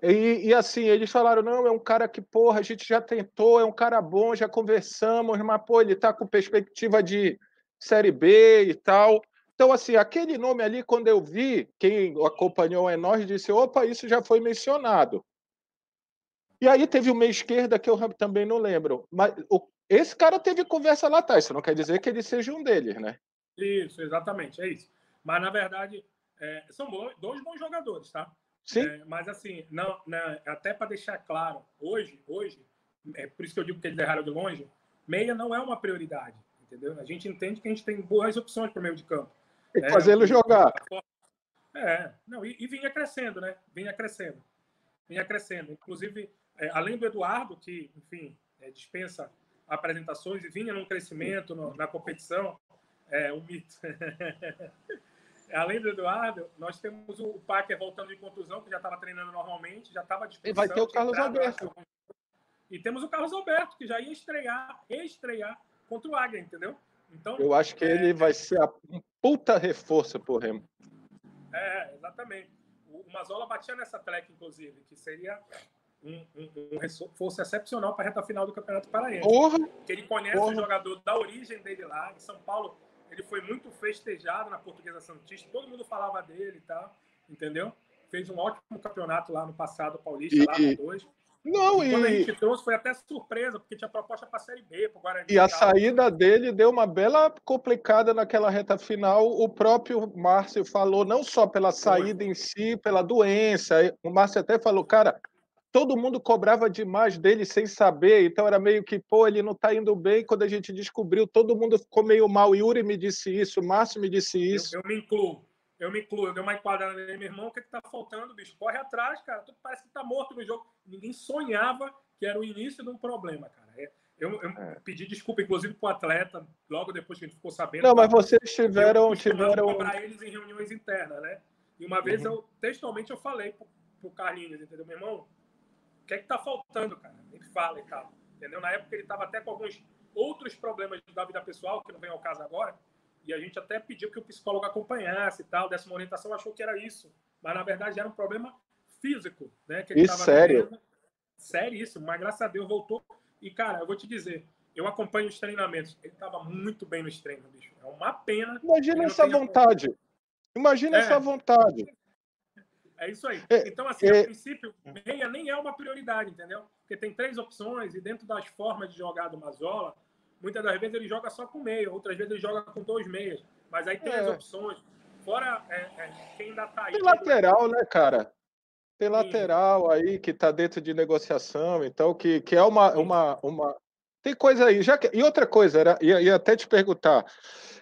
E assim, eles falaram, não, é um cara que, porra, a gente já tentou, é um cara bom, já conversamos, mas, pô, ele tá com perspectiva de Série B e tal. Então, assim, aquele nome ali, quando eu vi, quem acompanhou é nós, disse, opa, isso já foi mencionado. E aí teve o meia esquerda, que eu também não lembro. Mas esse cara teve conversa lá atrás, isso não quer dizer que ele seja um deles, né? Isso, exatamente, é isso. Mas, na verdade, são 2 bons jogadores, tá? Sim. Mas assim, não, até para deixar claro, hoje, é por isso que eu digo que eles erraram de longe, meia não é uma prioridade, entendeu? A gente entende que a gente tem boas opções para o meio de campo. Tem que fazê-lo jogar. Não, e vinha crescendo, né? Vinha crescendo. Inclusive, além do Eduardo, que, enfim, dispensa apresentações e vinha num crescimento na competição, o mito. Além do Eduardo, nós temos o Packer voltando de contusão, que já estava treinando normalmente, já estava à disposição. E vai ter o Carlos Alberto. E temos o Carlos Alberto, que já ia estrear contra o Águia, entendeu? Então, eu acho que ele vai ser um puta reforço pro Remo. Exatamente. O Mazzola batia nessa track, inclusive, que seria um reforço excepcional para a reta final do Campeonato Paraense. Porque ele conhece o jogador da origem dele lá. Em São Paulo, ele foi muito festejado na Portuguesa Santista. Todo mundo falava dele e tal, entendeu? Fez um ótimo campeonato lá no passado, Paulista, lá no 2. Quando a gente trouxe, foi até surpresa, porque tinha proposta para a Série B, para o Guarani. E a saída dele deu uma bela complicada naquela reta final. O próprio Márcio falou, não só pela saída em si, pela doença. O Márcio até falou, cara, todo mundo cobrava demais dele sem saber, então era meio que, ele não tá indo bem. Quando a gente descobriu, todo mundo ficou meio mal. O Yuri me disse isso, o Márcio me disse isso. Eu me incluo. Eu dei uma enquadrada nele, meu irmão, o que tá faltando, bicho? Corre atrás, cara. Tu parece que tá morto no jogo. Ninguém sonhava que era o início de um problema, cara. Eu pedi desculpa, inclusive, pro atleta, logo depois que a gente ficou sabendo. Não, mas vocês tiveram... cobrar eles em reuniões internas, né? E uma vez, textualmente, eu falei pro Carlinhos, entendeu? Meu irmão, o que é que tá faltando, cara? Ele fala e tal, entendeu? Na época, ele tava até com alguns outros problemas da vida pessoal, que não vem ao caso agora. E a gente até pediu que o psicólogo acompanhasse e tal, desse uma orientação, achou que era isso. Mas, na verdade, era um problema físico, né? Que ele isso, sério? Seríssimo, mas graças a Deus voltou. E, cara, eu vou te dizer, eu acompanho os treinamentos. Ele estava muito bem nos treinos, bicho. É uma pena. Imagina essa vontade. Imagina essa vontade. É isso aí. Então, assim, a princípio, meia nem é uma prioridade, entendeu? Porque tem 3 opções e dentro das formas de jogar do Mazzola, muitas das vezes ele joga só com meia, outras vezes ele joga com 2 meias. Mas aí tem as opções. Fora quem ainda tá aí. Tem lateral, né, cara? Tem lateral aí que tá dentro de negociação, então, que é uma... Tem coisa aí. E outra coisa, ia até te perguntar.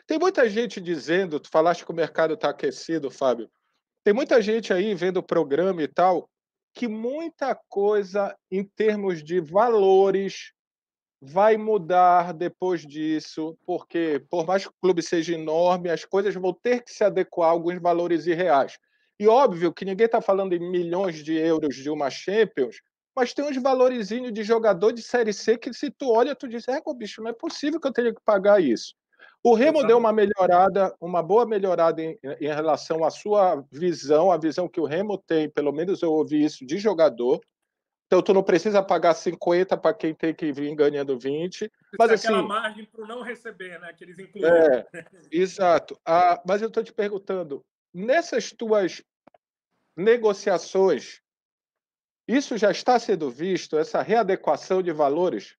Tem muita gente dizendo, tu falaste que o mercado tá aquecido, Fábio. Tem muita gente aí vendo o programa e tal, que muita coisa em termos de valores vai mudar depois disso, porque por mais que o clube seja enorme, as coisas vão ter que se adequar a alguns valores irreais. E óbvio que ninguém está falando em milhões de euros de uma Champions, mas tem uns valorizinhos de jogador de Série C que se tu olha, tu diz, bicho, não é possível que eu tenha que pagar isso. O Remo deu uma melhorada, uma boa melhorada em relação à sua visão, a visão que o Remo tem, pelo menos eu ouvi isso de jogador. Então, tu não precisa pagar 50 para quem tem que vir ganhando 20. Mas, assim, aquela margem para o não receber, né? Que eles incluem. Exato. Mas eu estou te perguntando, nessas tuas negociações, isso já está sendo visto, essa readequação de valores?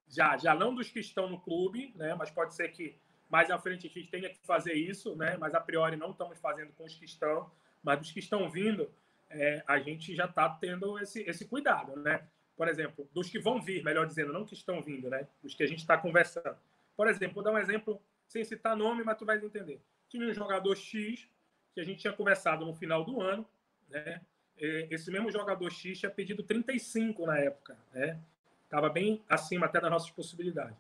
Já não dos que estão no clube, né? Mas pode ser que mais à frente a gente tenha que fazer isso, né? Mas a priori não estamos fazendo com os que estão, mas dos que estão vindo, a gente já está tendo esse cuidado, né? Por exemplo, dos que vão vir, melhor dizendo, não que estão vindo, né? Dos que a gente está conversando. Por exemplo, vou dar um exemplo sem citar nome, mas tu vai entender. Tinha um jogador X que a gente tinha conversado no final do ano, né? Esse mesmo jogador X tinha pedido 35 na época, né? Estava bem acima até das nossas possibilidades.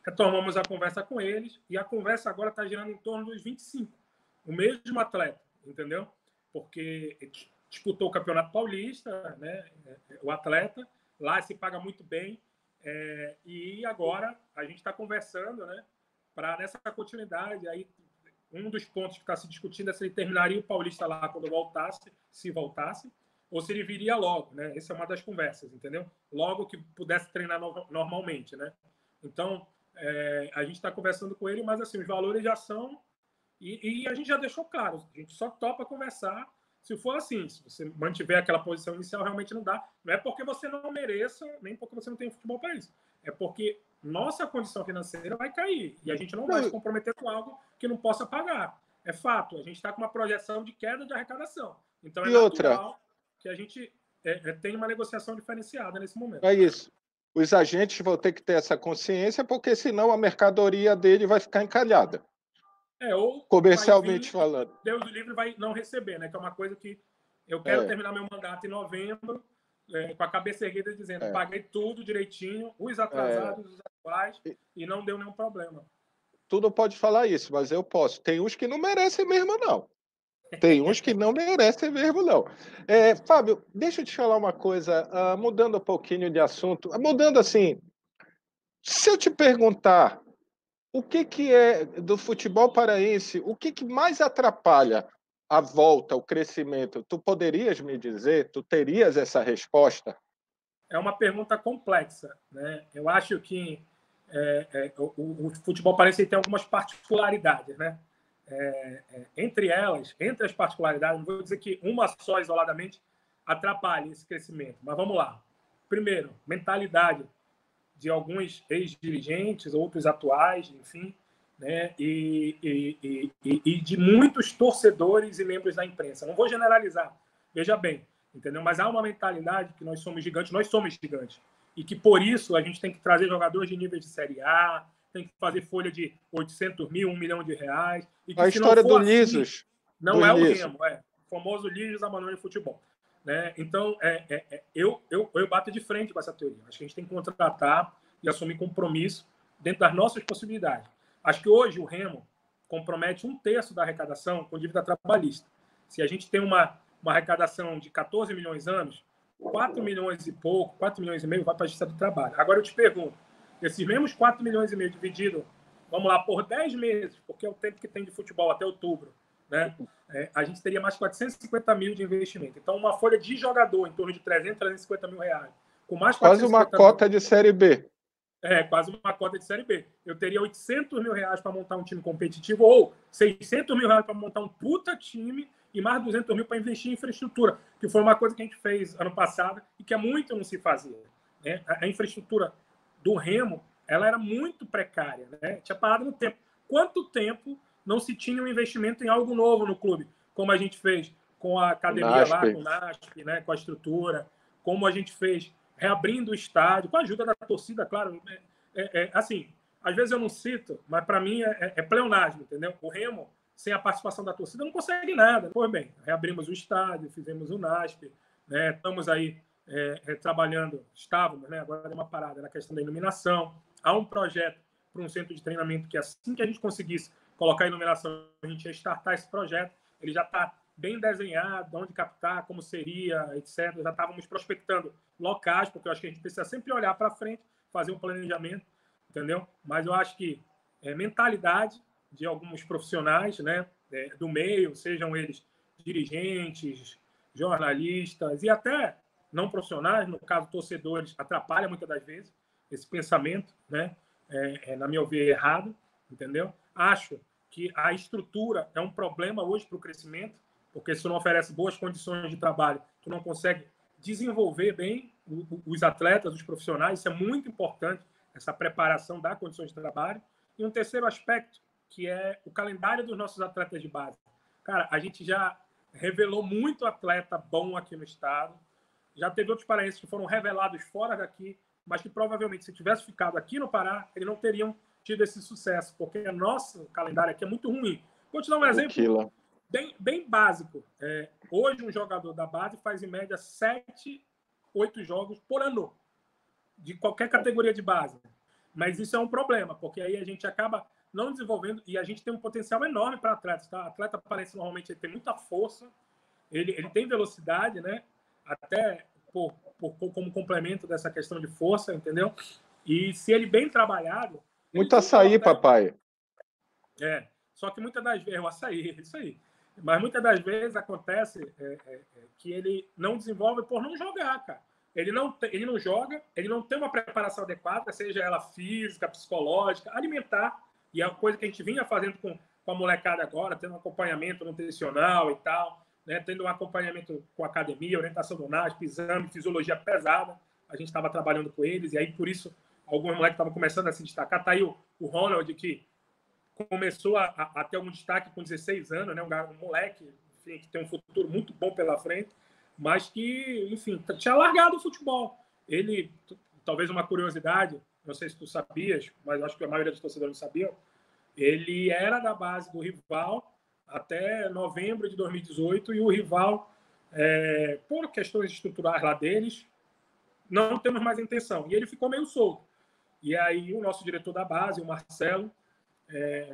Retomamos a conversa com eles e a conversa agora está girando em torno dos 25. O mesmo atleta, entendeu? Porque disputou o Campeonato Paulista, né? O atleta, lá se paga muito bem. E agora a gente está conversando, né? Para nessa continuidade. Aí, um dos pontos que está se discutindo é se ele terminaria o Paulista lá quando voltasse, se voltasse, ou se ele viria logo, né? Essa é uma das conversas, entendeu? Logo que pudesse treinar normalmente, né? Então, a gente está conversando com ele, mas assim, os valores já são... E a gente já deixou claro, a gente só topa conversar se for assim. Se você mantiver aquela posição inicial, realmente não dá. Não é porque você não mereça, nem porque você não tem futebol para isso. É porque nossa condição financeira vai cair e a gente não vai se comprometer com algo que não possa pagar. É fato, a gente está com uma projeção de queda de arrecadação. Então, é E outra, natural que a gente tenha uma negociação diferenciada nesse momento. é isso. Os agentes vão ter que ter essa consciência, porque senão a mercadoria dele vai ficar encalhada, Ou vai comercialmente vir, falando. Deus do livre vai não receber, né? Que é uma coisa que eu quero terminar meu mandato em novembro, com a cabeça erguida, dizendo paguei tudo direitinho, os atrasados, os atuais, e não deu nenhum problema. Tu não pode falar isso, mas eu posso. Tem uns que não merecem mesmo, não. Tem uns que não merecem mesmo, não. Fábio, deixa eu te falar uma coisa, mudando um pouquinho de assunto, mudando assim, se eu te perguntar o que é do futebol paraense, o que mais atrapalha a volta, o crescimento, tu poderias me dizer? Tu terias essa resposta? É uma pergunta complexa, né? Eu acho que o futebol paraense tem algumas particularidades, né? Entre elas, entre as particularidades, não vou dizer que uma só isoladamente atrapalhe esse crescimento, mas vamos lá. Primeiro, mentalidade de alguns ex-dirigentes, outros atuais, enfim, né? E de muitos torcedores e membros da imprensa. Não vou generalizar, veja bem, entendeu? Mas há uma mentalidade que nós somos gigantes, e que por isso a gente tem que trazer jogadores de nível de Série A, tem que fazer folha de 800 mil, 1 milhão de reais, e que A se não história for do assim, Lisos, não é o Remo, o famoso Lisos Amanor de futebol. Né? Então, eu bato de frente com essa teoria. Acho que a gente tem que contratar e assumir compromisso dentro das nossas possibilidades. Acho que hoje o Remo compromete 1/3 da arrecadação com dívida trabalhista. Se a gente tem uma arrecadação de 14 milhões anos, 4 milhões e pouco, 4 milhões e meio vai para a Justiça do Trabalho. Agora eu te pergunto, esses mesmos 4 milhões e meio dividido, vamos lá, por 10 meses, porque é o tempo que tem de futebol até outubro, né? A gente teria mais 450 mil de investimento. Então, uma folha de jogador em torno de 300, 350 mil reais. Com mais quase uma cota de Série B. Quase uma cota de Série B. Eu teria 800 mil reais para montar um time competitivo ou 600 mil reais para montar um puta time e mais 200 mil para investir em infraestrutura, que foi uma coisa que a gente fez ano passado e que é muito não se fazia. Né? A infraestrutura do Remo ela era muito precária, né? Tinha parado no tempo. Quanto tempo não se tinha um investimento em algo novo no clube, como a gente fez com a academia lá, com o NASP, né? Com a estrutura, como a gente fez reabrindo o estádio, com a ajuda da torcida, claro. Assim, às vezes eu não cito, mas para mim é pleonasmo, entendeu? O Remo, sem a participação da torcida, não consegue nada. Pois bem, reabrimos o estádio, fizemos o NASP, né? Estamos aí estávamos, né? Agora é uma parada na questão da iluminação. Há um projeto para um centro de treinamento que assim que a gente conseguisse colocar a iluminação, a gente ia startar esse projeto. Ele já está bem desenhado, onde captar, como seria, etc. Já estávamos prospectando locais, porque eu acho que a gente precisa sempre olhar para frente, fazer um planejamento, entendeu? Mas eu acho que mentalidade de alguns profissionais, né, do meio, sejam eles dirigentes, jornalistas e até não profissionais, no caso torcedores, atrapalha muitas das vezes esse pensamento, né? Na minha ver, errado, entendeu? Acho que a estrutura é um problema hoje para o crescimento, porque se tu não oferece boas condições de trabalho, tu não consegue desenvolver bem os atletas, os profissionais. Isso é muito importante, essa preparação da condições de trabalho. E um terceiro aspecto, que é o calendário dos nossos atletas de base. Cara, a gente já revelou muito atleta bom aqui no estado. Já teve outros paraenses que foram revelados fora daqui, mas que provavelmente, se tivesse ficado aqui no Pará, eles não teriam tido esse sucesso, porque o nosso calendário aqui é muito ruim. Vou te dar um exemplo bem básico. Hoje, um jogador da base faz, em média, 7, 8 jogos por ano, de qualquer categoria de base. Mas isso é um problema, porque aí a gente acaba não desenvolvendo, e a gente tem um potencial enorme para atletas. Tá? Atleta parece normalmente ele tem muita força, ele tem velocidade, né? Até como complemento dessa questão de força, entendeu? E se ele bem trabalhado... Muito açaí, papai. Só que muitas das vezes... O açaí, isso aí. Mas muitas das vezes acontece que ele não desenvolve por não jogar, cara. Ele não joga, ele não tem uma preparação adequada, seja ela física, psicológica, alimentar, e é uma coisa que a gente vinha fazendo com a molecada agora, tendo um acompanhamento nutricional e tal, né? Tendo um acompanhamento com a academia, orientação do NASP, exame, fisiologia pesada, a gente estava trabalhando com eles, e aí por isso alguns moleques estavam começando a se destacar. Está aí o Ronald, que começou a ter algum destaque com 16 anos, né? Um moleque enfim, que tem um futuro muito bom pela frente, mas que, enfim, tinha largado o futebol. Ele, talvez uma curiosidade, não sei se tu sabias, mas acho que a maioria dos torcedores não sabiam, ele era da base do rival até novembro de 2018 e o rival, por questões estruturais lá deles, não temos mais intenção. E ele ficou meio solto. E aí o nosso diretor da base, o Marcelo,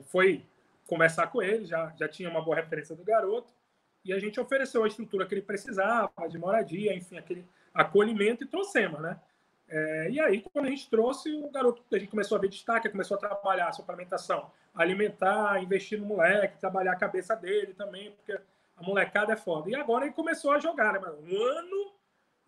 foi conversar com ele, já tinha uma boa referência do garoto, e a gente ofereceu a estrutura que ele precisava, de moradia, enfim, aquele acolhimento, e trouxemos, né? E aí, quando a gente trouxe, o garoto, a gente começou a ver destaque, começou a trabalhar a suplementação, alimentar, investir no moleque, trabalhar a cabeça dele também, porque a molecada é foda. E agora ele começou a jogar, né? Um ano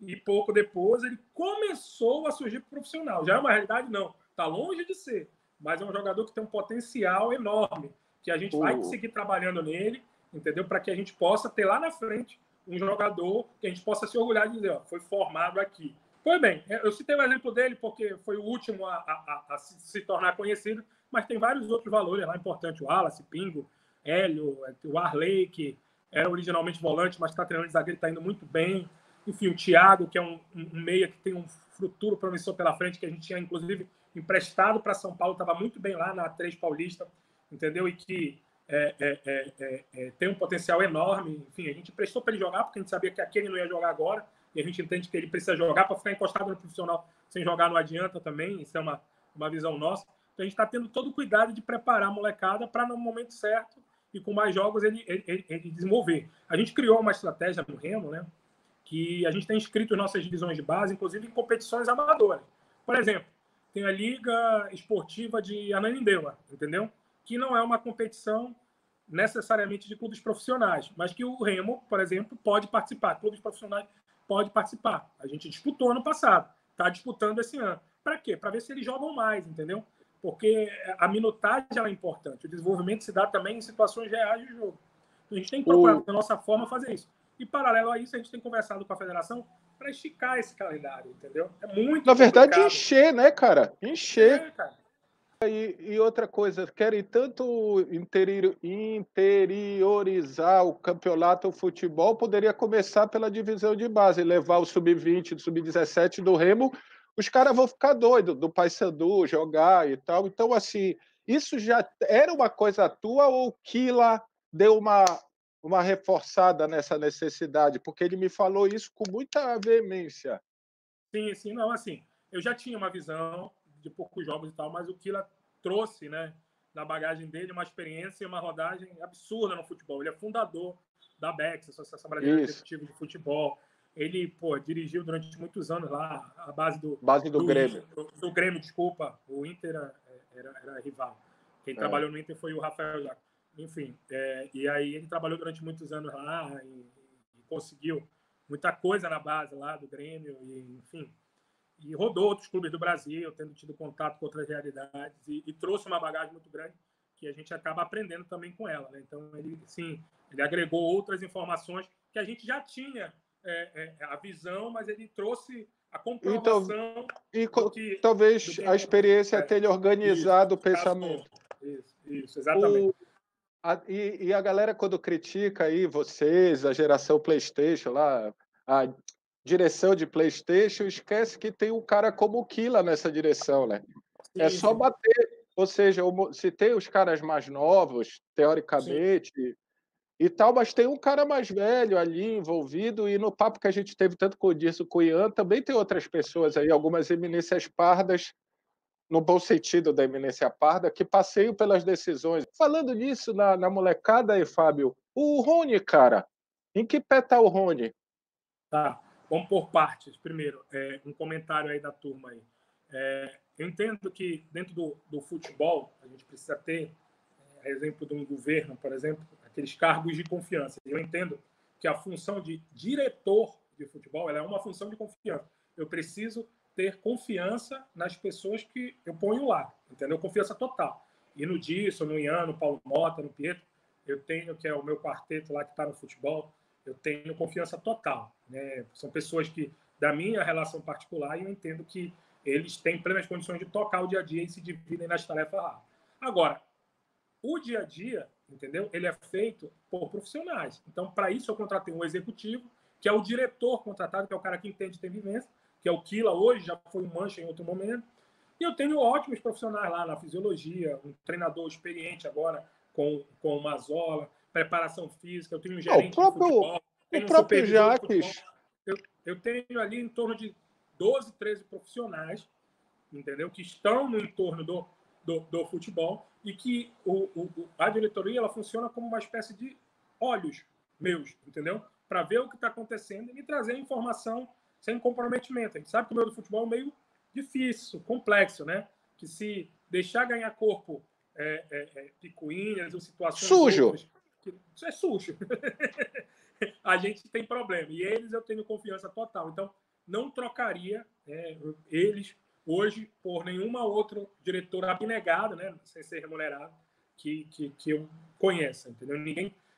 e pouco depois, ele começou a surgir profissional. Já é uma realidade? Não. Está longe de ser. Mas é um jogador que tem um potencial enorme, que a gente vai seguir trabalhando nele, entendeu? Para que a gente possa ter lá na frente um jogador que a gente possa se orgulhar de dizer, ó, foi formado aqui. Pois bem, eu citei o exemplo dele porque foi o último a se tornar conhecido, mas tem vários outros valores lá importantes. O Wallace, Pingo, Hélio, o Arley, que era originalmente volante, mas está treinando de zagueiro, está indo muito bem. Enfim, o Thiago, que é um meia que tem um futuro promissor pela frente, que a gente tinha, inclusive, emprestado para São Paulo, estava muito bem lá na A3 Paulista, entendeu? E que tem um potencial enorme. Enfim, a gente prestou para ele jogar, porque a gente sabia que aquele não ia jogar agora, e a gente entende que ele precisa jogar para ficar encostado no profissional sem jogar não adianta também, isso é uma visão nossa. Então a gente está tendo todo o cuidado de preparar a molecada para no momento certo e com mais jogos ele desenvolver. A gente criou uma estratégia no Remo, né, que a gente tem inscrito em nossas divisões de base, inclusive em competições amadoras. Por exemplo, tem a Liga Esportiva de Ananindeua, entendeu? Que não é uma competição necessariamente de clubes profissionais, mas que o Remo, por exemplo, pode participar. Clubes profissionais podem participar. A gente disputou ano passado, está disputando esse ano. Para quê? Para ver se eles jogam mais, entendeu? Porque a minutagem é importante. O desenvolvimento se dá também em situações reais de jogo. Então, a gente tem que procurar, da nossa forma, fazer isso. E, paralelo a isso, a gente tem conversado com a federação para esticar esse calendário, entendeu? É muito Na verdade, complicado. encher, né, cara? Encher. Cara. E outra coisa, querem tanto interiorizar o campeonato, o futebol, poderia começar pela divisão de base, levar o sub-20, o sub-17 do Remo, os caras vão ficar doidos do Paysandu, jogar e tal. Então, assim, isso já era uma coisa tua ou o Kila deu uma reforçada nessa necessidade? Porque ele me falou isso com muita veemência. Sim, não, assim, eu já tinha uma visão de poucos jogos e tal, mas o Kila trouxe, né, na bagagem dele uma experiência e uma rodagem absurda no futebol. Ele é fundador da BEX, Associação Brasileira Executiva de Futebol. Ele, dirigiu durante muitos anos lá a base do Grêmio. Do Grêmio, desculpa. O Inter era rival. Quem trabalhou no Inter foi o Rafael Jaco. Enfim, e aí ele trabalhou durante muitos anos lá e conseguiu muita coisa na base lá do Grêmio, e, enfim, e rodou outros clubes do Brasil, tendo tido contato com outras realidades, e trouxe uma bagagem muito grande que a gente acaba aprendendo também com ela, né? Então, ele agregou outras informações que a gente já tinha a visão, mas ele trouxe a comprovação. Talvez a experiência tenha organizado o pensamento. Isso, exatamente. E a galera, quando critica aí vocês, a geração PlayStation lá, a direção de PlayStation, esquece que tem um cara como o Kila nessa direção, né? É só bater. Ou seja, se tem os caras mais novos, teoricamente, e tal, mas tem um cara mais velho ali envolvido, e no papo que a gente teve tanto com o Ian, também tem outras pessoas aí, algumas eminências pardas, no bom sentido da eminência parda, que passeiam pelas decisões. Falando nisso, na molecada aí, Fábio, o Rony, cara, em que pé tá o Rony? Tá, vamos por partes. Primeiro, um comentário aí da turma aí. Eu entendo que dentro do futebol, a gente precisa ter, exemplo de um governo, por exemplo, aqueles cargos de confiança. Eu entendo que a função de diretor de futebol ela é uma função de confiança. Eu preciso ter confiança nas pessoas que eu ponho lá, entendeu? Confiança total. E no Disso, no Ian, no Paulo Mota, no Pietro, eu tenho, que é o meu quarteto lá que está no futebol, eu tenho confiança total, né? São pessoas que, da minha relação particular, eu entendo que eles têm plenas condições de tocar o dia a dia e se dividem nas tarefas lá. Agora, o dia a dia entendeu? Ele é feito por profissionais. Então, para isso, eu contratei um executivo, que é o diretor contratado, que é o cara que entende tem vivência, que é o Kila hoje, já foi um Mancha em outro momento. E eu tenho ótimos profissionais lá na fisiologia, um treinador experiente agora com o Mazola, preparação física, eu tenho um gerente de futebol, tenho um supervisor de futebol. Eu tenho ali em torno de 12, 13 profissionais, entendeu? Que estão no entorno do futebol e que a diretoria ela funciona como uma espécie de olhos meus, entendeu? Para ver o que está acontecendo e me trazer informação sem comprometimento. A gente sabe que o meio do futebol é meio difícil, complexo, né? Que se deixar ganhar corpo picuinhas ou situações sujo. Outras, isso é sujo. A gente tem problema. E eles eu tenho confiança total. Então, não trocaria eles hoje por nenhuma outra diretora abnegada, né? Sem ser remunerado, que eu conheça, entendeu?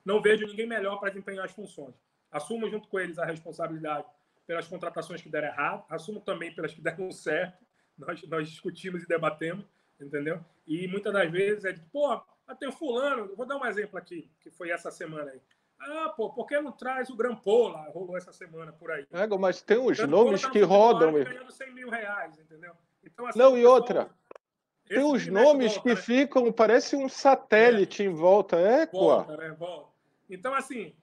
Não vejo ninguém melhor para desempenhar as funções. Assumo junto com eles a responsabilidade pelas contratações que deram errado, assumo também pelas que deram certo. Nós discutimos e debatemos, entendeu? E muitas das vezes tem o fulano, vou dar um exemplo aqui, que foi essa semana aí. Por que não traz o Grampola? Rolou essa semana por aí. Mas tem uns nomes que rodam. Ganhando 100 mil reais, entendeu? Então, assim, não, e outra, tem uns nomes que ficam, parece um satélite em volta. Volta, né? Volta. Então, assim,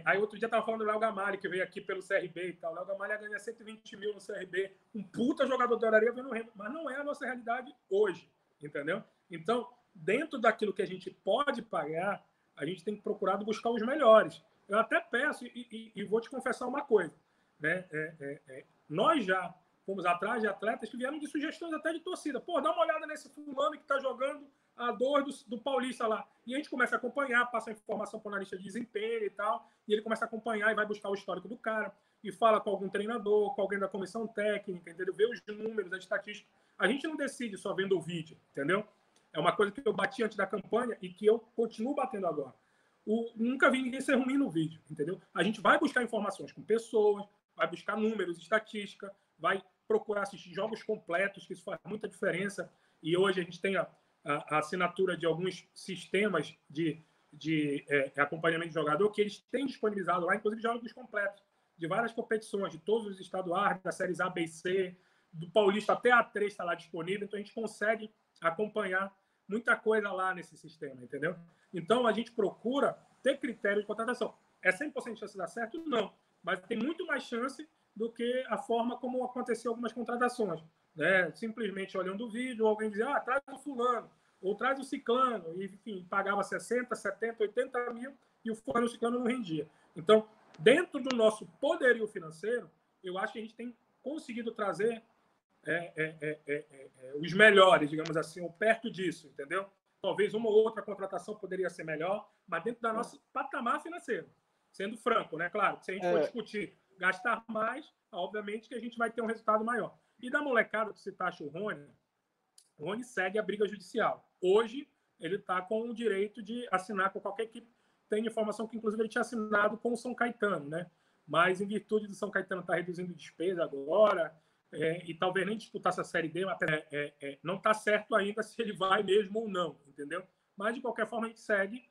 aí outro dia tava falando do Léo Gamalho, que veio aqui pelo CRB e tal. O Léo Gamalho ganha 120 mil no CRB, um puta jogador de horaria vendo o Remo, mas não é a nossa realidade hoje, entendeu? Então, dentro daquilo que a gente pode pagar, a gente tem procurado buscar os melhores. Eu até peço, e vou te confessar uma coisa, né? Nós já fomos atrás de atletas que vieram de sugestões até de torcida. Dá uma olhada nesse fulano que está jogando a dor do Paulista lá. E a gente começa a acompanhar, passa a informação para o analista de desempenho e tal, e ele começa a acompanhar e vai buscar o histórico do cara, e fala com algum treinador, com alguém da comissão técnica, entendeu? Vê os números, a estatística. A gente não decide só vendo o vídeo, entendeu? É uma coisa que eu bati antes da campanha e que eu continuo batendo agora. Nunca vi ninguém ser ruim no vídeo, entendeu? A gente vai buscar informações com pessoas, vai buscar números, estatística, vai procurar assistir jogos completos, que isso faz muita diferença. E hoje a gente tem a assinatura de alguns sistemas de acompanhamento de jogador que eles têm disponibilizado lá, inclusive jogos completos, de várias competições, de todos os estaduais, da séries A, B e C, do Paulista até a A3 está lá disponível, então a gente consegue acompanhar muita coisa lá nesse sistema, entendeu? Então, a gente procura ter critério de contratação. É 100% de chance de dar certo? Não. Mas tem muito mais chance do que a forma como aconteceu algumas contratações. Né? Simplesmente olhando o vídeo, alguém dizia, traz o fulano, ou traz o ciclano, e, enfim, pagava 60, 70, 80 mil, e o fulano e o ciclano não rendia. Então, dentro do nosso poderio financeiro, eu acho que a gente tem conseguido trazer os melhores, digamos assim, ou perto disso, entendeu? Talvez uma ou outra contratação poderia ser melhor, mas dentro da nossa patamar financeiro. Sendo franco, né? Claro, se a gente for discutir gastar mais, obviamente que a gente vai ter um resultado maior. E da molecada que citaste o Rony segue a briga judicial. Hoje, ele está com o direito de assinar com qualquer equipe. Tem informação que, inclusive, ele tinha assinado com o São Caetano, né? Mas, em virtude do São Caetano estar reduzindo despesa agora, e talvez nem disputar essa Série D, não está certo ainda se ele vai mesmo ou não, entendeu? Mas, de qualquer forma, a gente segue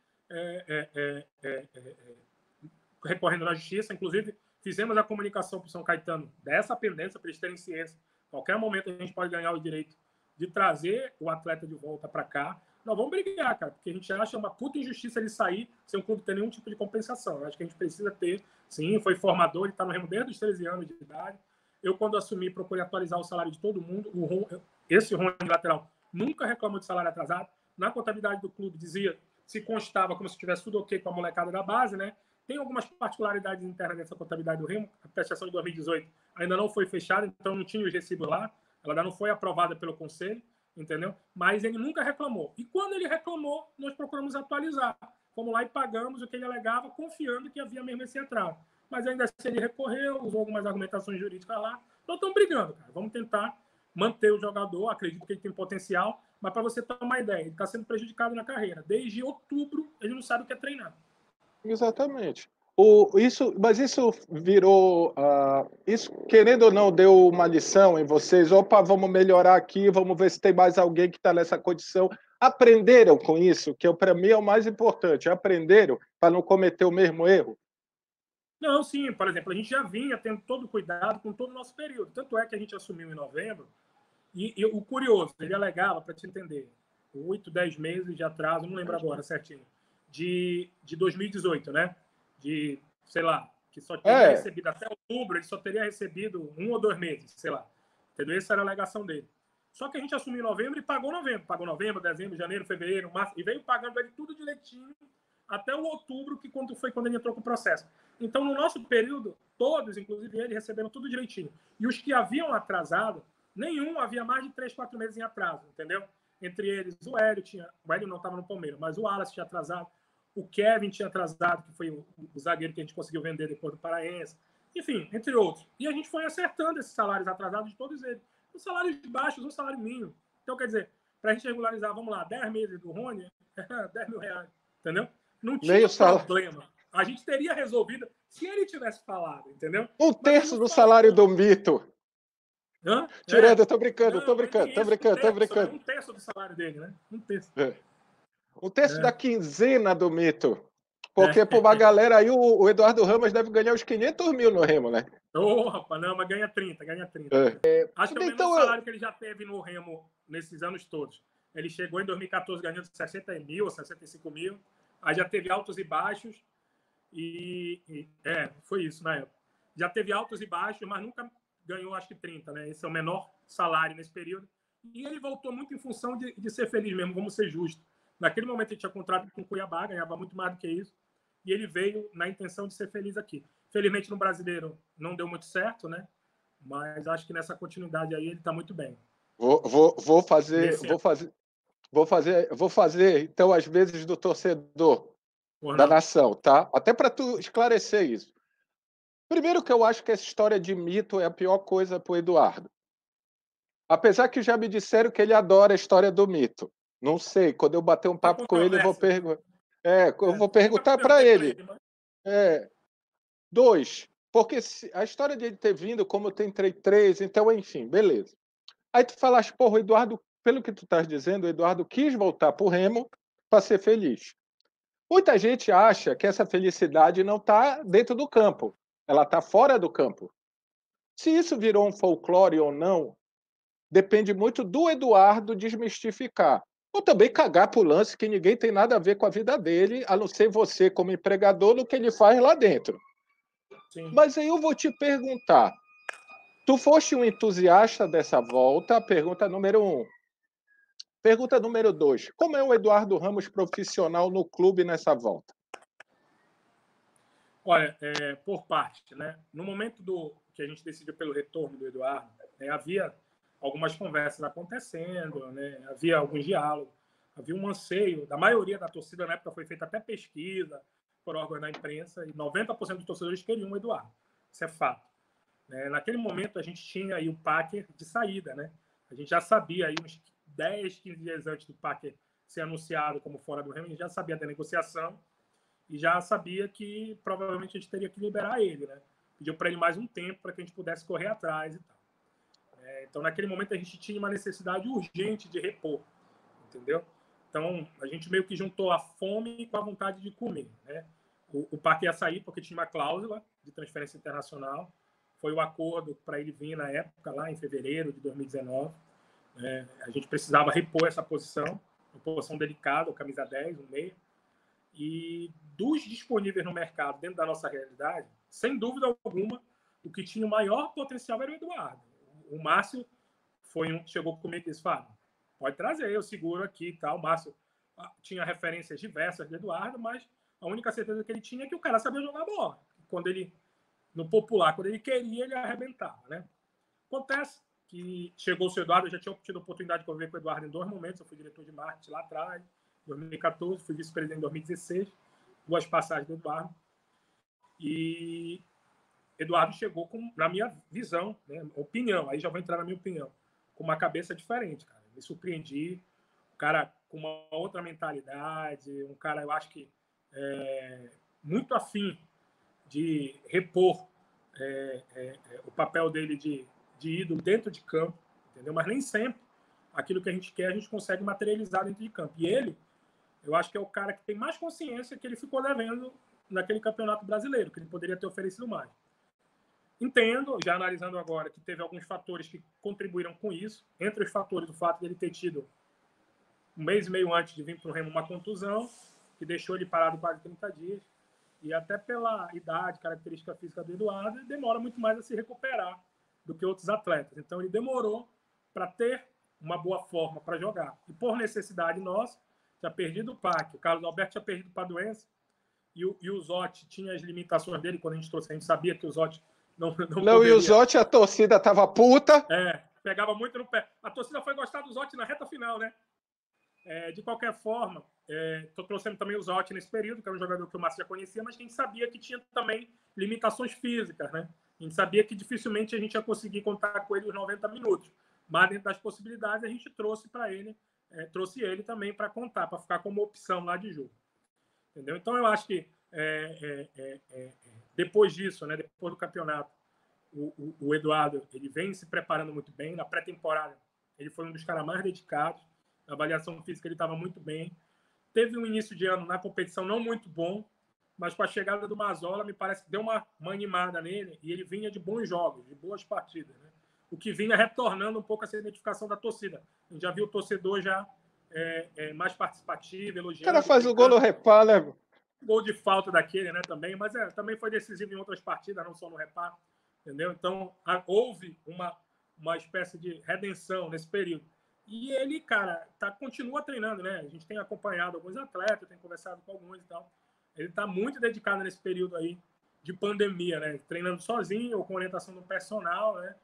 recorrendo na justiça. Inclusive, fizemos a comunicação para o São Caetano dessa pendência, para eles terem ciência. A qualquer momento a gente pode ganhar o direito de trazer o atleta de volta para cá. Nós vamos brigar, cara, porque a gente acha uma puta injustiça ele sair sem o clube ter nenhum tipo de compensação. Eu acho que a gente precisa ter, sim, foi formador, ele está no Remo desde os 13 anos de idade. Eu, quando assumi, procurei atualizar o salário de todo mundo. Esse Rony lateral nunca reclamou de salário atrasado. Na contabilidade do clube dizia, se constava como se tivesse tudo ok com a molecada da base, né? Tem algumas particularidades internas dessa contabilidade do Remo. A prestação de 2018 ainda não foi fechada, então não tinha os recibos lá. Ela ainda não foi aprovada pelo conselho, entendeu? Mas ele nunca reclamou. E quando ele reclamou, nós procuramos atualizar. Fomos lá e pagamos o que ele alegava, confiando que havia mesmo esse atraso. Mas ainda assim ele recorreu, usou algumas argumentações jurídicas lá. Então estamos brigando, cara. Vamos tentar manter o jogador. Acredito que ele tem potencial, mas para você ter uma ideia, ele está sendo prejudicado na carreira. Desde outubro, ele não sabe o que é treinar. Exatamente. Mas isso virou... isso, querendo ou não, deu uma lição em vocês. Opa, vamos melhorar aqui, vamos ver se tem mais alguém que está nessa condição. aprenderam com isso, que para mim é o mais importante, aprenderam para não cometer o mesmo erro? Não, sim, por exemplo, a gente já vinha tendo todo o cuidado com todo o nosso período. Tanto é que a gente assumiu em novembro, e o curioso, ele alegava, para te entender, 8, 10 meses de atraso, não lembro agora certinho, de 2018, né? De, sei lá, que só teria recebido até outubro, ele só teria recebido 1 ou 2 meses, sei lá. Entendeu? Essa era a alegação dele. Só que a gente assumiu em novembro e pagou novembro. Pagou novembro, dezembro, janeiro, fevereiro, março, e veio pagando ele tudo direitinho até o outubro, que foi quando ele entrou com o processo. Então, no nosso período, todos, inclusive ele, receberam tudo direitinho. E os que haviam atrasado, nenhum havia mais de 3, 4 meses em atraso, entendeu? Entre eles, o Hélio não estava no Palmeiras, mas o Wallace tinha atrasado, o Kevin tinha atrasado, que foi o zagueiro que a gente conseguiu vender depois do Paraense, enfim, entre outros. E a gente foi acertando esses salários atrasados de todos eles. Os salários baixos, um salário mínimo. Então, quer dizer, para a gente regularizar, vamos lá, 10 meses do Rony, 10 mil reais, entendeu? Não tinha problema. A gente teria resolvido se ele tivesse falado, entendeu? 1/3 do salário do Mito. Hã? Tirando, eu tô brincando. 1/3 do salário dele, né? 1/3. 1/3 da quinzena do Mito. Porque, para uma galera aí, o Eduardo Ramos deve ganhar uns 500 mil no Remo, né? Rapaz, não, mas ganha 30. Acho que é o menor salário que ele já teve no Remo nesses anos todos. Ele chegou em 2014 ganhando 60 mil, 65 mil. Aí já teve altos e baixos. Foi isso na época. Já teve altos e baixos, mas nunca ganhou, acho que 30, né? Esse é o menor salário nesse período. E ele voltou muito em função de ser feliz mesmo, vamos ser justos. Naquele momento ele tinha contrato com o Cuiabá, ganhava muito mais do que isso. E ele veio na intenção de ser feliz aqui. Felizmente no Brasileiro não deu muito certo, né? Mas acho que nessa continuidade aí ele está muito bem. Vou fazer então as vezes do torcedor da nação, tá? Até para tu esclarecer isso. Primeiro que eu acho que essa história de Mito é a pior coisa para o Eduardo. Apesar que já me disseram que ele adora a história do Mito. Não sei, quando eu bater um papo com ele, eu vou perguntar. Eu vou perguntar para ele. 2, porque a história de ele ter vindo, como eu tentei 3, então, enfim, beleza. Aí tu falaste, porra, o Eduardo, pelo que tu estás dizendo, o Eduardo quis voltar para o Remo para ser feliz. Muita gente acha que essa felicidade não está dentro do campo, ela está fora do campo. Se isso virou um folclore ou não, depende muito do Eduardo desmistificar. Ou também cagar para o lance que ninguém tem nada a ver com a vida dele, a não ser você como empregador, no que ele faz lá dentro. Sim. Mas aí eu vou te perguntar, tu foste um entusiasta dessa volta? Pergunta número 1. Pergunta número 2. Como é o Eduardo Ramos profissional no clube nessa volta? Olha, por parte, né? No momento que a gente decidiu pelo retorno do Eduardo, havia algumas conversas acontecendo, né? Havia alguns diálogos, havia um anseio da maioria da torcida. Na época foi feita até pesquisa por órgãos da imprensa e 90% dos torcedores queriam o Eduardo. Isso é fato. Naquele momento a gente tinha aí o Packer de saída, né? A gente já sabia aí uns 10, 15 dias antes do Packer ser anunciado como fora do Remo, a gente já sabia da negociação e já sabia que provavelmente a gente teria que liberar ele, né? Pediu para ele mais um tempo para que a gente pudesse correr atrás e tal. Então, naquele momento, a gente tinha uma necessidade urgente de repor, entendeu? Então, a gente meio que juntou a fome com a vontade de comer, né? O Paque ia sair porque tinha uma cláusula de transferência internacional. Foi o acordo para ele vir na época, lá em fevereiro de 2019. A gente precisava repor essa posição, uma posição delicada, o camisa 10, um meia. E dos disponíveis no mercado, dentro da nossa realidade, sem dúvida alguma, o que tinha o maior potencial era o Eduardo. O Márcio foi um que chegou comigo e disse, Fábio, pode trazer, eu seguro aqui e tal. O Márcio tinha referências diversas do Eduardo, mas a única certeza que ele tinha é que o cara sabia jogar bola. Quando ele, no popular, quando ele queria, ele arrebentava, né? Acontece que chegou o seu Eduardo, eu já tinha tido a oportunidade de conviver com o Eduardo em 2 momentos. Eu fui diretor de marketing lá atrás, em 2014, fui vice-presidente em 2016, 2 passagens do Eduardo. E Eduardo chegou com, na minha visão, né, opinião, aí já vou entrar na minha opinião, com uma cabeça diferente, cara. Me surpreendi, um cara com uma outra mentalidade, um cara, eu acho que muito afim de repor o papel dele de ídolo dentro de campo, entendeu? Mas nem sempre aquilo que a gente quer, a gente consegue materializar dentro de campo. E ele, eu acho que é o cara que tem mais consciência que ele ficou devendo naquele campeonato brasileiro, que ele poderia ter oferecido mais. Entendo, já analisando agora, que teve alguns fatores que contribuíram com isso. Entre os fatores, o fato de ele ter tido um mês e meio antes de vir para o Remo uma contusão, que deixou ele parado quase 30 dias. E até pela idade, característica física do Eduardo, ele demora muito mais a se recuperar do que outros atletas. Então, ele demorou para ter uma boa forma para jogar. E por necessidade nossa, tinha perdido o PAC, o Carlos Alberto tinha perdido para a doença, e o Zotti tinha as limitações dele. Quando a gente trouxe, a gente sabia que o Zotti não poderia. E o Zotti, a torcida tava puta. Pegava muito no pé. A torcida foi gostar do Zotti na reta final, né? De qualquer forma, estou trouxendo também o Zotti nesse período, que é um jogador que o Márcio já conhecia, mas que a gente sabia que tinha também limitações físicas, né? A gente sabia que dificilmente a gente ia conseguir contar com ele os 90 minutos. Mas dentro das possibilidades, a gente trouxe para ele, trouxe ele também para contar, para ficar como opção lá de jogo. Entendeu? Então, eu acho que depois disso, né, depois do campeonato, o Eduardo ele vem se preparando muito bem. Na pré-temporada, ele foi um dos caras mais dedicados. Na avaliação física, ele estava muito bem. Teve um início de ano na competição não muito bom, mas com a chegada do Mazzola, me parece que deu uma animada nele e ele vinha de bons jogos, de boas partidas, né? O que vinha retornando um pouco essa identificação da torcida. A gente já viu o torcedor já mais participativo, elogiando. O cara faz o gol no repá, né? Gol de falta daquele, né, também, mas também foi decisivo em outras partidas, não só no repá, entendeu? Então, houve uma espécie de redenção nesse período. E ele, cara, continua treinando, né? A gente tem acompanhado alguns atletas, tem conversado com alguns e tal. Ele está muito dedicado nesse período aí de pandemia, né? Treinando sozinho ou com orientação do personal, né?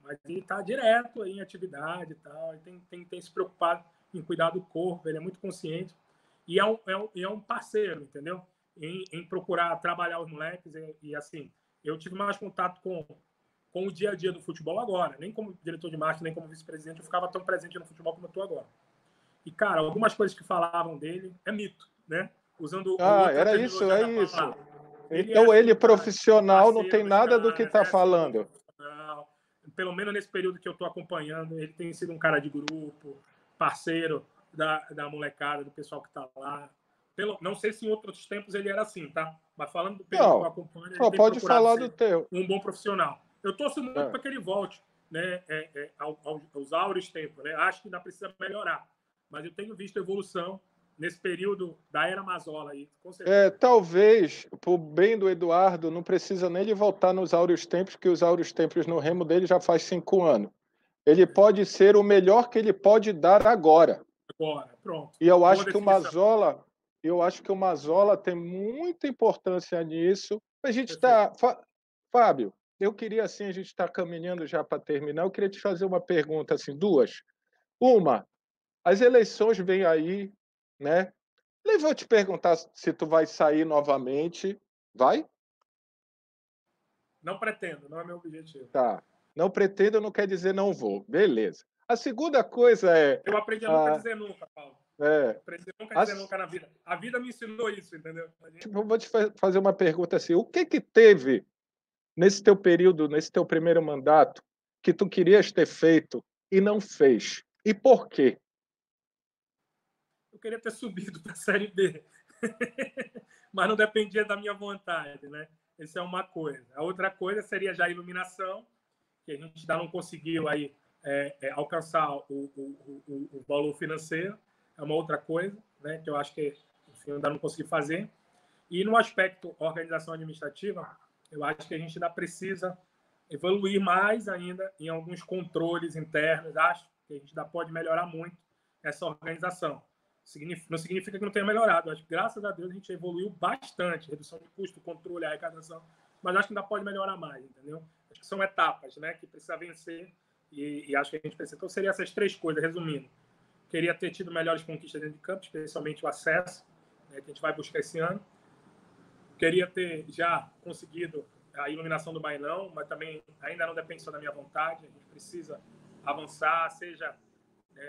Mas ele está direto aí em atividade e tal. Ele tem se preocupado em cuidar do corpo, ele é muito consciente. E é um parceiro, entendeu? Em procurar trabalhar os moleques. E assim, eu tive mais contato com o dia a dia do futebol agora. Nem como diretor de marketing, nem como vice-presidente, eu ficava tão presente no futebol como eu estou agora. E, cara, algumas coisas que falavam dele é mito, né? Usando era isso. Então, ele profissional não tem nada do que está falando. Pelo menos nesse período que eu estou acompanhando, ele tem sido um cara de grupo, parceiro da molecada, do pessoal que está lá. Não sei se em outros tempos ele era assim, tá? Mas falando do período que eu acompanho, ele tem pode falar do teu. Um bom profissional. Eu torço muito para que ele volte, né, aos áureos tempos, né? Acho que ainda precisa melhorar, mas eu tenho visto evolução nesse período da era Mazzola aí, com certeza. Talvez, por bem do Eduardo, não precisa nem de voltar nos áureos tempos, porque os áureos tempos no Remo dele já faz 5 anos. Ele pode ser o melhor que ele pode dar agora. Agora, pronto. E eu acho que o Mazzola tem muita importância nisso. A gente está... Fábio, eu queria, assim, a gente está caminhando já para terminar, eu queria te fazer uma pergunta, assim, duas. Uma, as eleições vêm aí, né? Eu vou te perguntar se tu vai sair novamente. Vai? Não pretendo, não é meu objetivo. Tá. Não pretendo não quer dizer não vou. Beleza. A segunda coisa é... Eu aprendi a nunca dizer nunca, Paulo. Aprendi a nunca dizer nunca na vida. A vida me ensinou isso, entendeu? Eu vou te fazer uma pergunta assim. O que teve nesse teu período, nesse teu primeiro mandato, que tu querias ter feito e não fez? E por quê? Eu queria ter subido para a Série B. Mas não dependia da minha vontade, né? Essa é uma coisa. A outra coisa seria já a iluminação, que a gente ainda não conseguiu aí alcançar o valor financeiro. É uma outra coisa, né? Que eu acho que enfim, ainda não consegui fazer. E no aspecto organização administrativa, eu acho que a gente ainda precisa evoluir mais ainda em alguns controles internos. Acho que a gente ainda pode melhorar muito essa organização. Não significa que não tenha melhorado. Acho que, graças a Deus, a gente evoluiu bastante. Redução de custo, controle, arrecadação. Mas acho que ainda pode melhorar mais, entendeu? Acho que são etapas, né, que precisa vencer e acho que a gente precisa. Então, seriam essas 3 coisas, resumindo. Queria ter tido melhores conquistas dentro de campo, especialmente o acesso, né, que a gente vai buscar esse ano. Queria ter já conseguido a iluminação do Bainão, mas também ainda não depende só da minha vontade. A gente precisa avançar, seja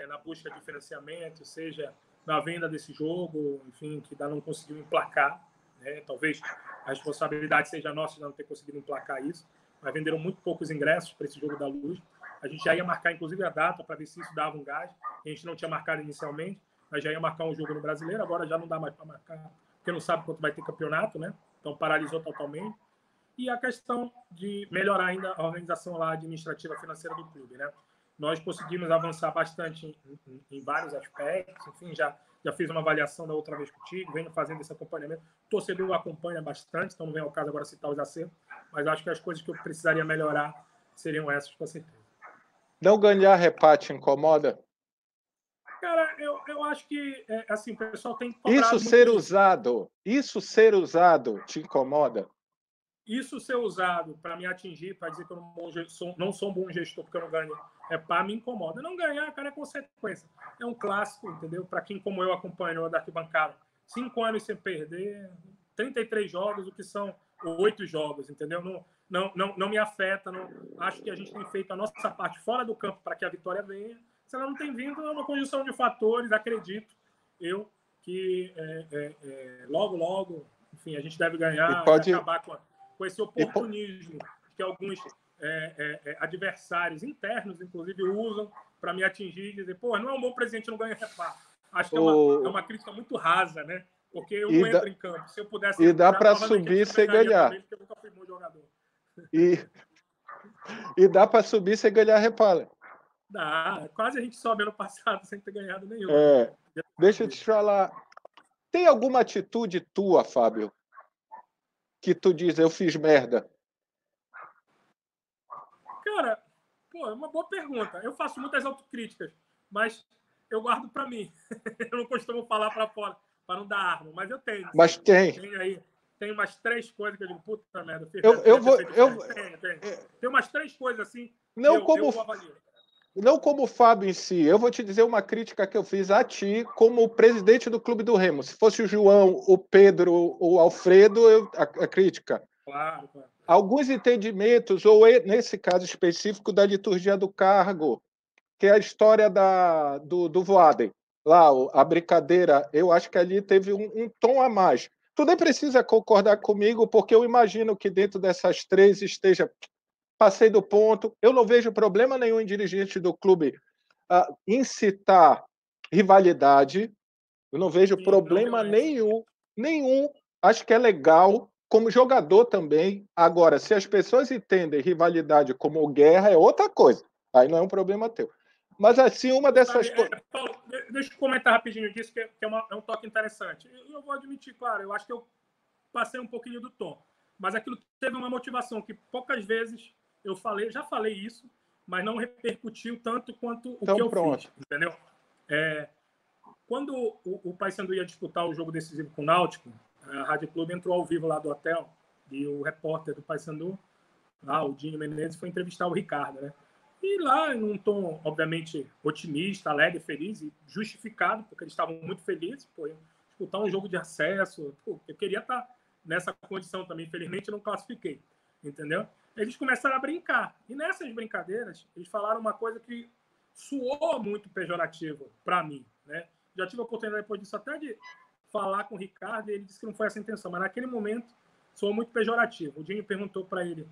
na busca de financiamento, seja na venda desse jogo, enfim, que ainda não conseguiu emplacar, né? Talvez a responsabilidade seja nossa de não ter conseguido emplacar isso, mas venderam muito poucos ingressos para esse jogo da Luz. A gente já ia marcar, inclusive, a data para ver se isso dava um gás. A gente não tinha marcado inicialmente, mas já ia marcar um jogo no Brasileiro. Agora já não dá mais para marcar, porque não sabe quanto vai ter campeonato, né? Então paralisou totalmente. E a questão de melhorar ainda a organização lá administrativa financeira do clube, né? Nós conseguimos avançar bastante em vários aspectos. Enfim, já fiz uma avaliação da outra vez contigo, venho fazendo esse acompanhamento. O torcedor acompanha bastante, então não vem ao caso agora citar os acertos, mas acho que as coisas que eu precisaria melhorar seriam essas, com certeza. Não ganhar reparte incomoda? Cara, eu acho que, assim, o pessoal tem cobrado Isso muito ser isso. ser usado te incomoda? Isso ser usado para me atingir, para dizer que eu não sou um bom gestor porque eu não ganho, para me incomoda. Não ganhar, cara, é consequência. É um clássico, entendeu? Para quem, como eu, acompanhou da arquibancada, 5 anos sem perder, 33 jogos, o que são 8 jogos, entendeu? Não me afeta. Não, acho que a gente tem feito a nossa parte fora do campo para que a vitória venha. Se ela não tem vindo, é uma conjunção de fatores, acredito eu, que logo, enfim, a gente deve ganhar e acabar com esse oportunismo que alguns adversários internos, inclusive, usam para me atingir e dizer, pô, não é um bom presidente, não ganha reparo. Acho que é uma crítica muito rasa, né? Porque eu não entro em campo. Se eu pudesse e dá para subir sem ganhar. Também, porque eu nunca fui bom jogador. E dá para subir sem ganhar reparo. Dá. Quase a gente sobe ano passado sem ter ganhado nenhum. Deixa eu te falar. Tem alguma atitude tua, Fábio, que tu diz, eu fiz merda? Cara, pô, é uma boa pergunta. Eu faço muitas autocríticas, mas eu guardo para mim. Eu não costumo falar para fora, para não dar arma, mas eu tenho. Mas tem. Tem umas 3 coisas que eu digo, puta merda. Tem umas 3 coisas assim. Não como o Fábio em si. Eu vou te dizer uma crítica que eu fiz a ti como presidente do Clube do Remo. Se fosse o João, o Pedro, o Alfredo, a crítica. Claro. Alguns entendimentos, ou nesse caso específico, da liturgia do cargo, que é a história do Voaden. Lá, a brincadeira, eu acho que ali teve um tom a mais. Tu nem precisa concordar comigo, porque eu imagino que dentro dessas 3 esteja... Passei do ponto. Eu não vejo problema nenhum em dirigente do clube incitar rivalidade. Eu não vejo problema nenhum. Acho que é legal, como jogador também. Agora, se as pessoas entendem rivalidade como guerra, é outra coisa. Aí não é um problema teu. Mas, assim, uma dessas coisas... Paulo, deixa eu comentar rapidinho disso, que é um toque interessante. Eu vou admitir, claro, eu acho que eu passei um pouquinho do tom. Mas aquilo teve uma motivação que poucas vezes eu já falei isso, mas não repercutiu tanto quanto o que eu fiz, entendeu? Quando o Paysandu ia disputar o jogo decisivo com o Náutico, a Rádio Clube entrou ao vivo lá do hotel e o repórter do Paysandu, o Dinho Menezes, foi entrevistar o Ricardo, né? E lá, num tom, obviamente, otimista, alegre, feliz e justificado, porque eles estavam muito felizes, disputar um jogo de acesso, eu queria estar nessa condição também, infelizmente eu não classifiquei, entendeu? Eles começaram a brincar, e nessas brincadeiras, eles falaram uma coisa que soou muito pejorativo para mim, né? Já tive a oportunidade depois disso até de falar com o Ricardo, e ele disse que não foi essa a intenção, mas naquele momento soou muito pejorativo. O Dinho perguntou para ele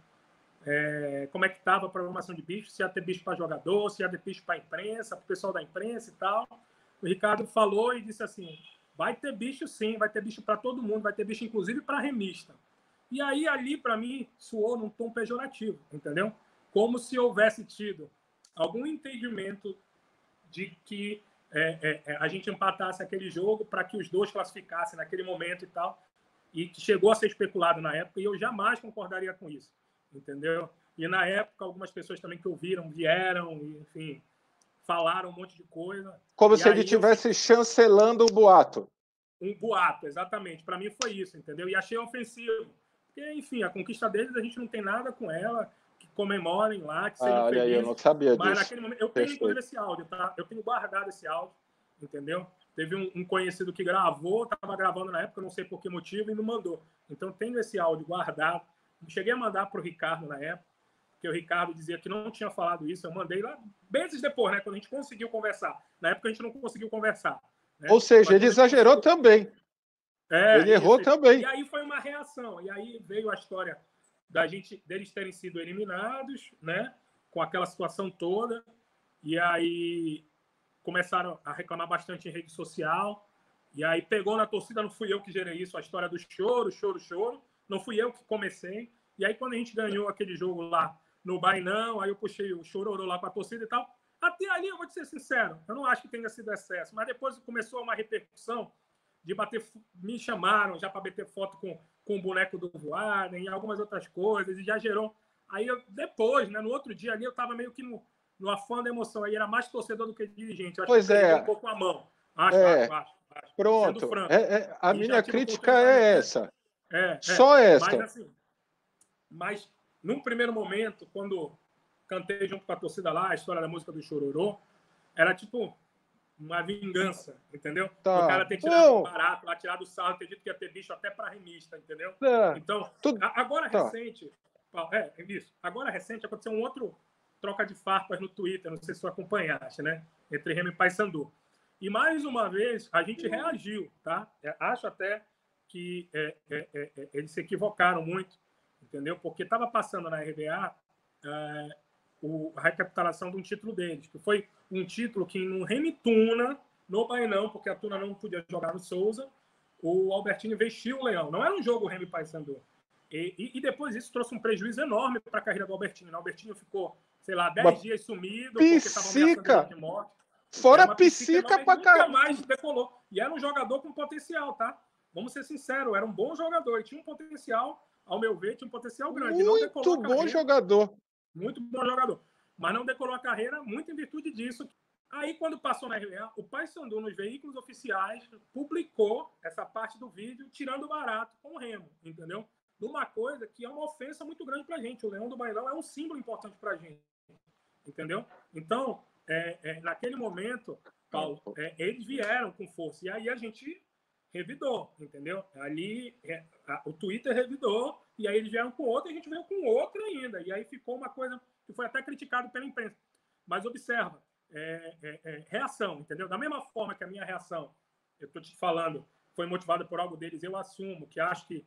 como é que estava a programação de bicho, se ia ter bicho para jogador, se ia ter bicho para imprensa, para o pessoal da imprensa e tal. O Ricardo falou e disse assim, vai ter bicho sim, vai ter bicho para todo mundo, vai ter bicho inclusive para remista. E aí ali, para mim, soou num tom pejorativo, entendeu? Como se houvesse tido algum entendimento de que a gente empatasse aquele jogo para que os dois classificassem naquele momento e tal, e que chegou a ser especulado na época, e eu jamais concordaria com isso, entendeu? E na época, algumas pessoas também que ouviram, vieram, e, enfim, falaram um monte de coisa. Como se ele estivesse chancelando o boato. Um boato, exatamente. Para mim foi isso, entendeu? E achei ofensivo. Porque, enfim, a conquista deles, a gente não tem nada com ela, que comemorem lá, que sejam felizes. Eu não sabia mas disso. Naquele momento, eu tenho, inclusive, esse áudio, tá? Eu tenho guardado esse áudio, entendeu? Teve um conhecido que gravou, estava gravando na época, não sei por que motivo, e me mandou. Então, tenho esse áudio guardado. Cheguei a mandar para o Ricardo na época, porque o Ricardo dizia que não tinha falado isso. Eu mandei lá meses depois, né? Quando a gente conseguiu conversar. Na época, a gente não conseguiu conversar. Né? Ou seja, ele exagerou também. Ele errou também. E aí foi uma reação. E aí veio a história deles terem sido eliminados, né? com aquela situação toda, e aí começaram a reclamar bastante em rede social, e aí pegou na torcida, não fui eu que gerei isso, a história do choro, não fui eu que comecei, e aí quando a gente ganhou aquele jogo lá no Bainão, aí eu puxei o chororô lá com a torcida e tal, até ali eu vou te ser sincero, eu não acho que tenha sido excesso, mas depois começou uma repercussão de bater, me chamaram já para bater foto com o boneco do Voaden e algumas outras coisas, e já gerou, aí eu, depois, né, no outro dia ali eu estava meio que no afã da emoção, aí era mais torcedor do que dirigente, eu acho Pois que perdeu é. um pouco a mão, acho. Pronto. Sendo franco. A E minha já tive crítica é oportunidade. essa. Só Mas essa. assim, mas num primeiro momento, quando cantei junto com a torcida lá, a história da música do Chororô, era tipo uma vingança, entendeu? Do Tá. cara ter tirado Não, barato, lá tirado o sarro, ter dito que ia ter bicho até para remista, entendeu? tá. Então, Tudo, agora tá. recente, isso. Agora recente aconteceu um outro troca de farpas no Twitter, não sei se você acompanhaste, né? Entre Remo e Paysandu. E mais uma vez a gente reagiu, tá? Acho até que eles se equivocaram muito, entendeu? Porque estava passando na RBA a recapitulação de um título deles, que foi um título que no Remo e Tuna, no Bainão, porque a Tuna não podia jogar no Souza, o Albertini vestiu o Leão. Não era um jogo Remo e Paysandu. E depois isso trouxe um prejuízo enorme para a carreira do Albertini. O Albertini ficou, sei lá, 10 dias sumido, porque estava ameaçando ele de morte. Fora uma psica pra cá. Nunca mais decolou. E era um jogador com potencial, tá? Vamos ser sinceros, era um bom jogador. E tinha um potencial, ao meu ver, tinha um potencial grande. Não decolou a carreira. Muito bom jogador. Muito bom jogador. Mas não decolou a carreira muito em virtude disso. Aí, quando passou na RBA, o Paysandu, nos veículos oficiais, publicou essa parte do vídeo, tirando barato com o Remo, entendeu? Numa coisa que é uma ofensa muito grande pra gente. O Leão do Bailão é um símbolo importante pra gente, entendeu? Então, naquele momento, Paulo, eles vieram com força. E aí a gente revidou, entendeu? Ali, o Twitter revidou, e aí eles vieram com outra, e a gente veio com outra ainda. E aí ficou uma coisa que foi até criticado pela imprensa. Mas observa, reação, entendeu? Da mesma forma que a minha reação, eu estou te falando, foi motivada por algo deles, eu assumo que acho que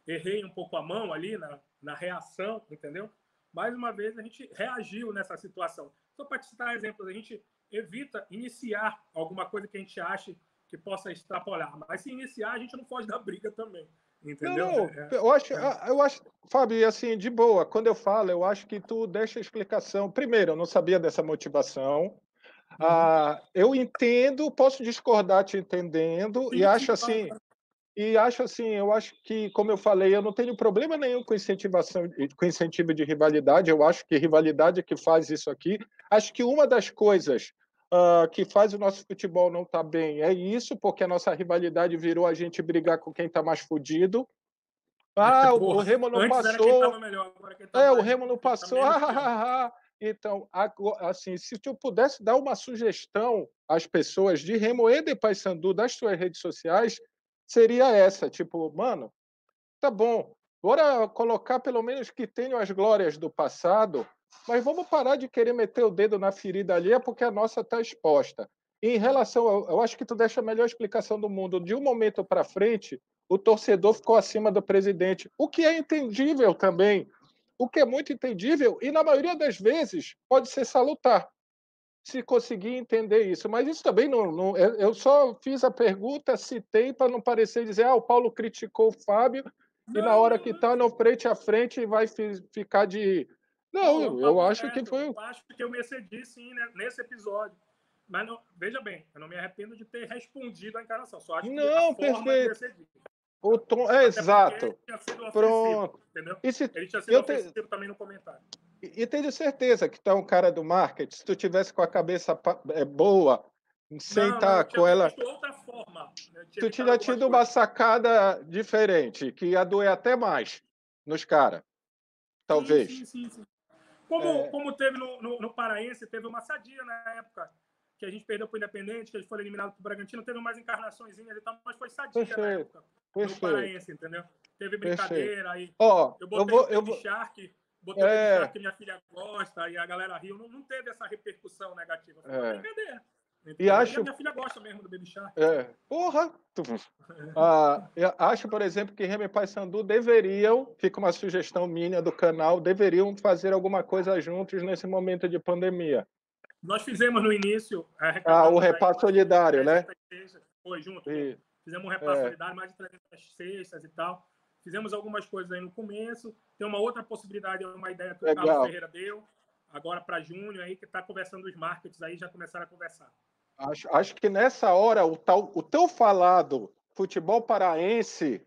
errei um pouco a mão ali na reação, entendeu? Mais uma vez, a gente reagiu nessa situação. Só para te citar exemplos, a gente evita iniciar alguma coisa que a gente ache que possa extrapolar. Mas se iniciar, a gente não foge da briga também, entendeu? Não, eu acho, Fábio, assim, de boa, quando eu falo, eu acho que tu deixa a explicação. Primeiro, eu não sabia dessa motivação. Eu entendo, posso discordar te entendendo, e acho assim, eu acho que, como eu falei, eu não tenho problema nenhum com incentivo de rivalidade. Eu acho que rivalidade é que faz isso aqui. Acho que uma das coisas que faz o nosso futebol não estar bem é isso, porque a nossa rivalidade virou a gente brigar com quem está mais fudido. O Remo não antes passou. Era quem estava melhor, agora quem tá o Remo não passou. Então, assim, se tu pudesse dar uma sugestão às pessoas de Remo e de Paysandu das suas redes sociais, seria essa, tipo, mano, tá bom, bora colocar pelo menos que tenham as glórias do passado, mas vamos parar de querer meter o dedo na ferida ali, porque a nossa está exposta. E em relação, eu acho que tu deixa a melhor explicação do mundo. De um momento para frente, o torcedor ficou acima do presidente, o que é entendível também, o que é muito entendível e na maioria das vezes pode ser salutar, se conseguir entender isso. Mas isso também não eu só fiz a pergunta, citei para não parecer dizer, o Paulo criticou o Fábio e na hora que está no frente a frente vai ficar de... Não, eu acho que foi... Eu acho que eu me excedi, sim, né, nesse episódio. Mas, veja bem, eu não me arrependo de ter respondido à encarnação. Só acho que a forma que eu excedi. O tom é exato. Tinha sido ofensivo, pronto. entendeu? Se, ele tinha sido ofensivo também no comentário. E tenho certeza que tu é um cara do marketing. Se tu tivesse com a cabeça boa, sem estar com ela... visto outra forma. Né? Tu tinha tido uma sacada diferente, que ia doer até mais nos caras, talvez. Sim. Como teve no Paraense, teve uma sadia na época, que a gente perdeu para o Independente, que a gente foi eliminado para o Bragantino, teve mais encarnações e tal, mas foi sadia na época. No Paraense, entendeu? Teve brincadeira, aí eu botei o Baby Shark, botei o Baby Shark que minha filha gosta, e a galera riu. Não teve essa repercussão negativa. Foi uma brincadeira. E entendeu? E a acho. minha filha gosta mesmo do Baby Shark. Porra! Eu acho, por exemplo, que Remo e Paysandu deveriam, fica uma sugestão minha do canal, deveriam fazer alguma coisa juntos nesse momento de pandemia. Nós fizemos no início, arrecadamos O repasse solidário, né? cestas, foi junto. E, Fizemos um repasse solidário, mais de 300 cestas e tal. Fizemos algumas coisas aí no começo. Tem uma outra possibilidade, uma ideia que o Carlos Ferreira deu, agora para junho, aí que está conversando os markets aí, já começaram a conversar. Acho que nessa hora o tão falado futebol paraense,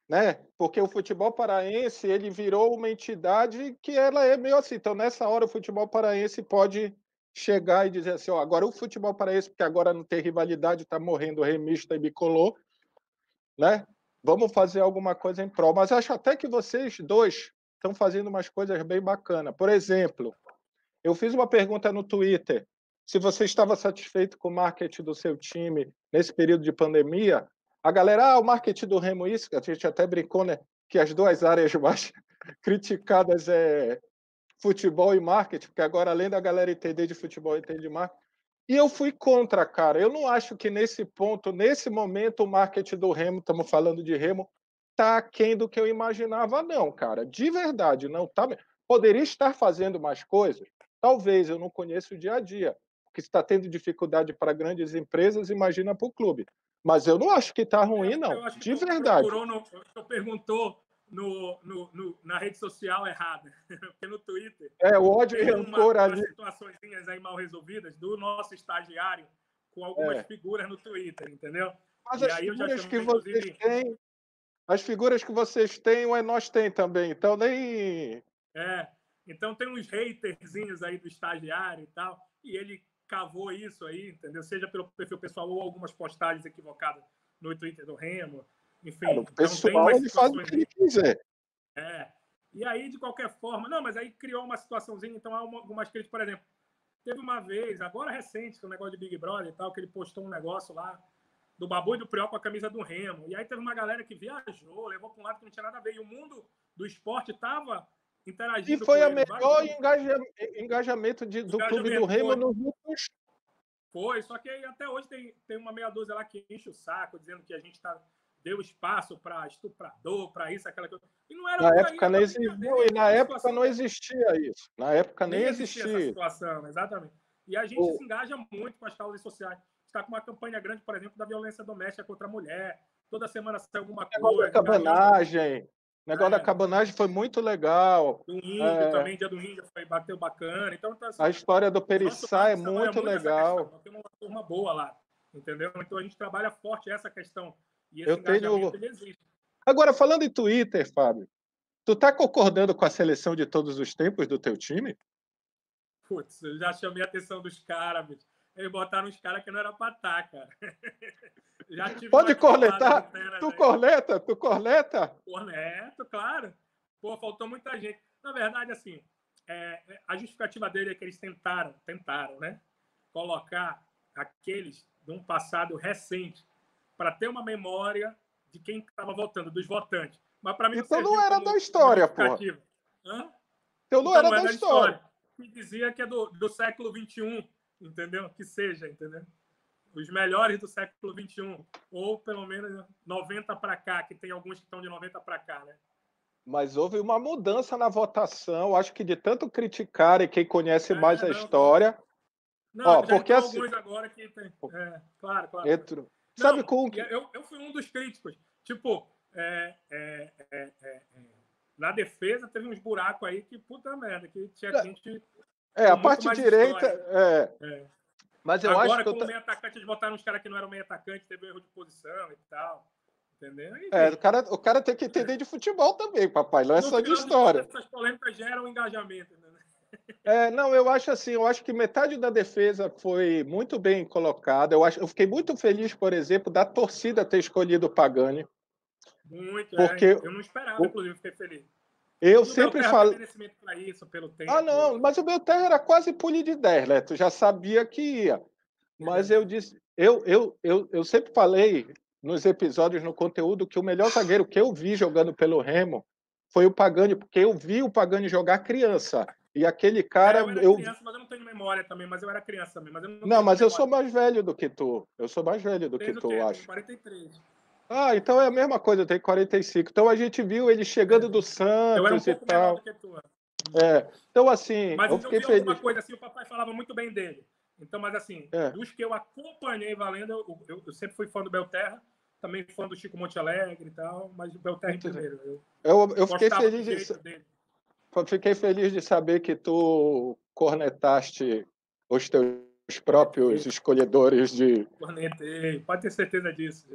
né? Porque o futebol paraense ele virou uma entidade que ela é meio assim. Então, nessa hora, o futebol paraense pode chegar e dizer assim: ó, agora o futebol paraense, porque agora não tem rivalidade, está morrendo remista e bicolor, né? Vamos fazer alguma coisa em prol. Mas acho até que vocês dois estão fazendo umas coisas bem bacanas. Por exemplo, eu fiz uma pergunta no Twitter se você estava satisfeito com o marketing do seu time nesse período de pandemia. A galera, o marketing do Remo, isso, a gente até brincou, né? Que as duas áreas mais criticadas é futebol e marketing, porque agora, além da galera entender de futebol, entende de marketing. E eu fui contra, cara. Eu não acho que nesse ponto, nesse momento, o marketing do Remo, estamos falando de Remo, tá aquém do que eu imaginava, não, cara. De verdade, não tá. Poderia estar fazendo mais coisas? Talvez, eu não conheço o dia a dia. Porque se está tendo dificuldade para grandes empresas, imagina para o clube. Mas eu não acho que está ruim, não. Eu acho que de verdade. Tu perguntou na rede social errada, porque no Twitter o ódio e rancor ali. umas situações aí mal resolvidas do nosso estagiário com algumas figuras no Twitter, entendeu? Mas e as aí figuras que vocês têm, as figuras que vocês têm, nós tem também, então nem... Então tem uns haterzinhos aí do estagiário e tal, e ele cavou isso aí, entendeu? Seja pelo perfil pessoal ou algumas postagens equivocadas no Twitter do Remo, enfim. O pessoal, ele faz o que ele quiser. E aí, de qualquer forma... Não, mas aí criou uma situaçãozinha, então há algumas críticas, por exemplo, teve uma vez, agora recente, com o negócio de Big Brother e tal, que ele postou um negócio lá do Babu e do Priol com a camisa do Remo. E aí teve uma galera que viajou, levou para um lado que não tinha nada a ver. E o mundo do esporte estava interagindo com ele. E foi o melhor engajamento do clube do Remo nos últimos... Foi, só que até hoje tem uma meia dúzia lá que enche o saco, dizendo que a gente deu espaço para estuprador, para isso, aquela coisa. E não era na época nem na época não existia isso. Na época nem existia essa situação, exatamente. E a gente se engaja muito com as causas sociais. Está com uma campanha grande, por exemplo, da violência doméstica contra a mulher. Toda semana sai alguma coisa. O negócio da cabanagem foi muito legal. Do índio também, dia do índio, bateu bacana. Então, assim, a história do Periçá é muito legal. Tem uma turma boa lá, entendeu? Então a gente trabalha forte essa questão. E esse ele existe. Agora, falando em Twitter, Fábio, tu tá concordando com a seleção de todos os tempos do teu time? Putz, eu já chamei a atenção dos caras, bicho. Eles botaram uns caras que não era pra estar, cara. Já tive Pode cornetar? Tu corneta? Corneto, claro. Pô, faltou muita gente. Na verdade, assim, a justificativa dele é que eles tentaram, né? Colocar aqueles de um passado recente para ter uma memória de quem estava votando, dos votantes. Mas para mim então não era da história, porra. Então não era da história. Que dizia que é do século XXI, entendeu? Que seja, entendeu? Os melhores do século XXI. Ou pelo menos 90 para cá, que tem alguns que estão de 90 para cá, né? Mas houve uma mudança na votação, acho que de tanto criticar e quem conhece mais a história. Não, porque assim... alguns agora que tem. Claro. Sabe como que... eu fui um dos críticos. Tipo, na defesa teve uns buracos aí que, puta merda, que tinha gente... a parte direita... Mas eu agora, acho que... como meio atacante, eles botaram uns caras que não eram meio atacante, teve erro de posição e tal. Entendeu? O cara tem que entender de futebol também, papai. Não é só de história. Essas polêmicas geram engajamento, né? Não, eu acho assim, eu acho que metade da defesa foi muito bem colocada. Eu fiquei muito feliz, por exemplo, da torcida ter escolhido o Pagani. Muito, porque eu não esperava, inclusive, fiquei feliz. Eu sempre falo... isso, pelo tempo. Não, mas o Belterra era quase pule de 10, né? Tu já sabia que ia. Mas eu disse, eu sempre falei nos episódios, no conteúdo, que o melhor zagueiro que eu vi jogando pelo Remo foi o Pagani, porque eu vi o Pagani jogar criança. E aquele cara... Eu era criança, mas eu não tenho memória também, mas eu era criança também. Mas eu não, mas eu sou mais velho do que tu. Eu sou mais velho do que tu, eu acho. tenho 43. Ah, então é a mesma coisa, eu tenho 45. Então a gente viu ele chegando do Eu era um Santos e pouco menor tal. do que tu. Então, assim, Mas eu eu fiquei vi alguma feliz. coisa assim, o papai falava muito bem dele. Então, mas assim, dos que eu acompanhei valendo, eu sempre fui fã do Belterra, também fã do Chico Monte Alegre e tal, mas o Belterra em primeiro. Eu fiquei Gostava do feliz jeito dele. fiquei feliz de saber que tu cornetaste os teus próprios escolhedores de... Cornetei, pode ter certeza disso.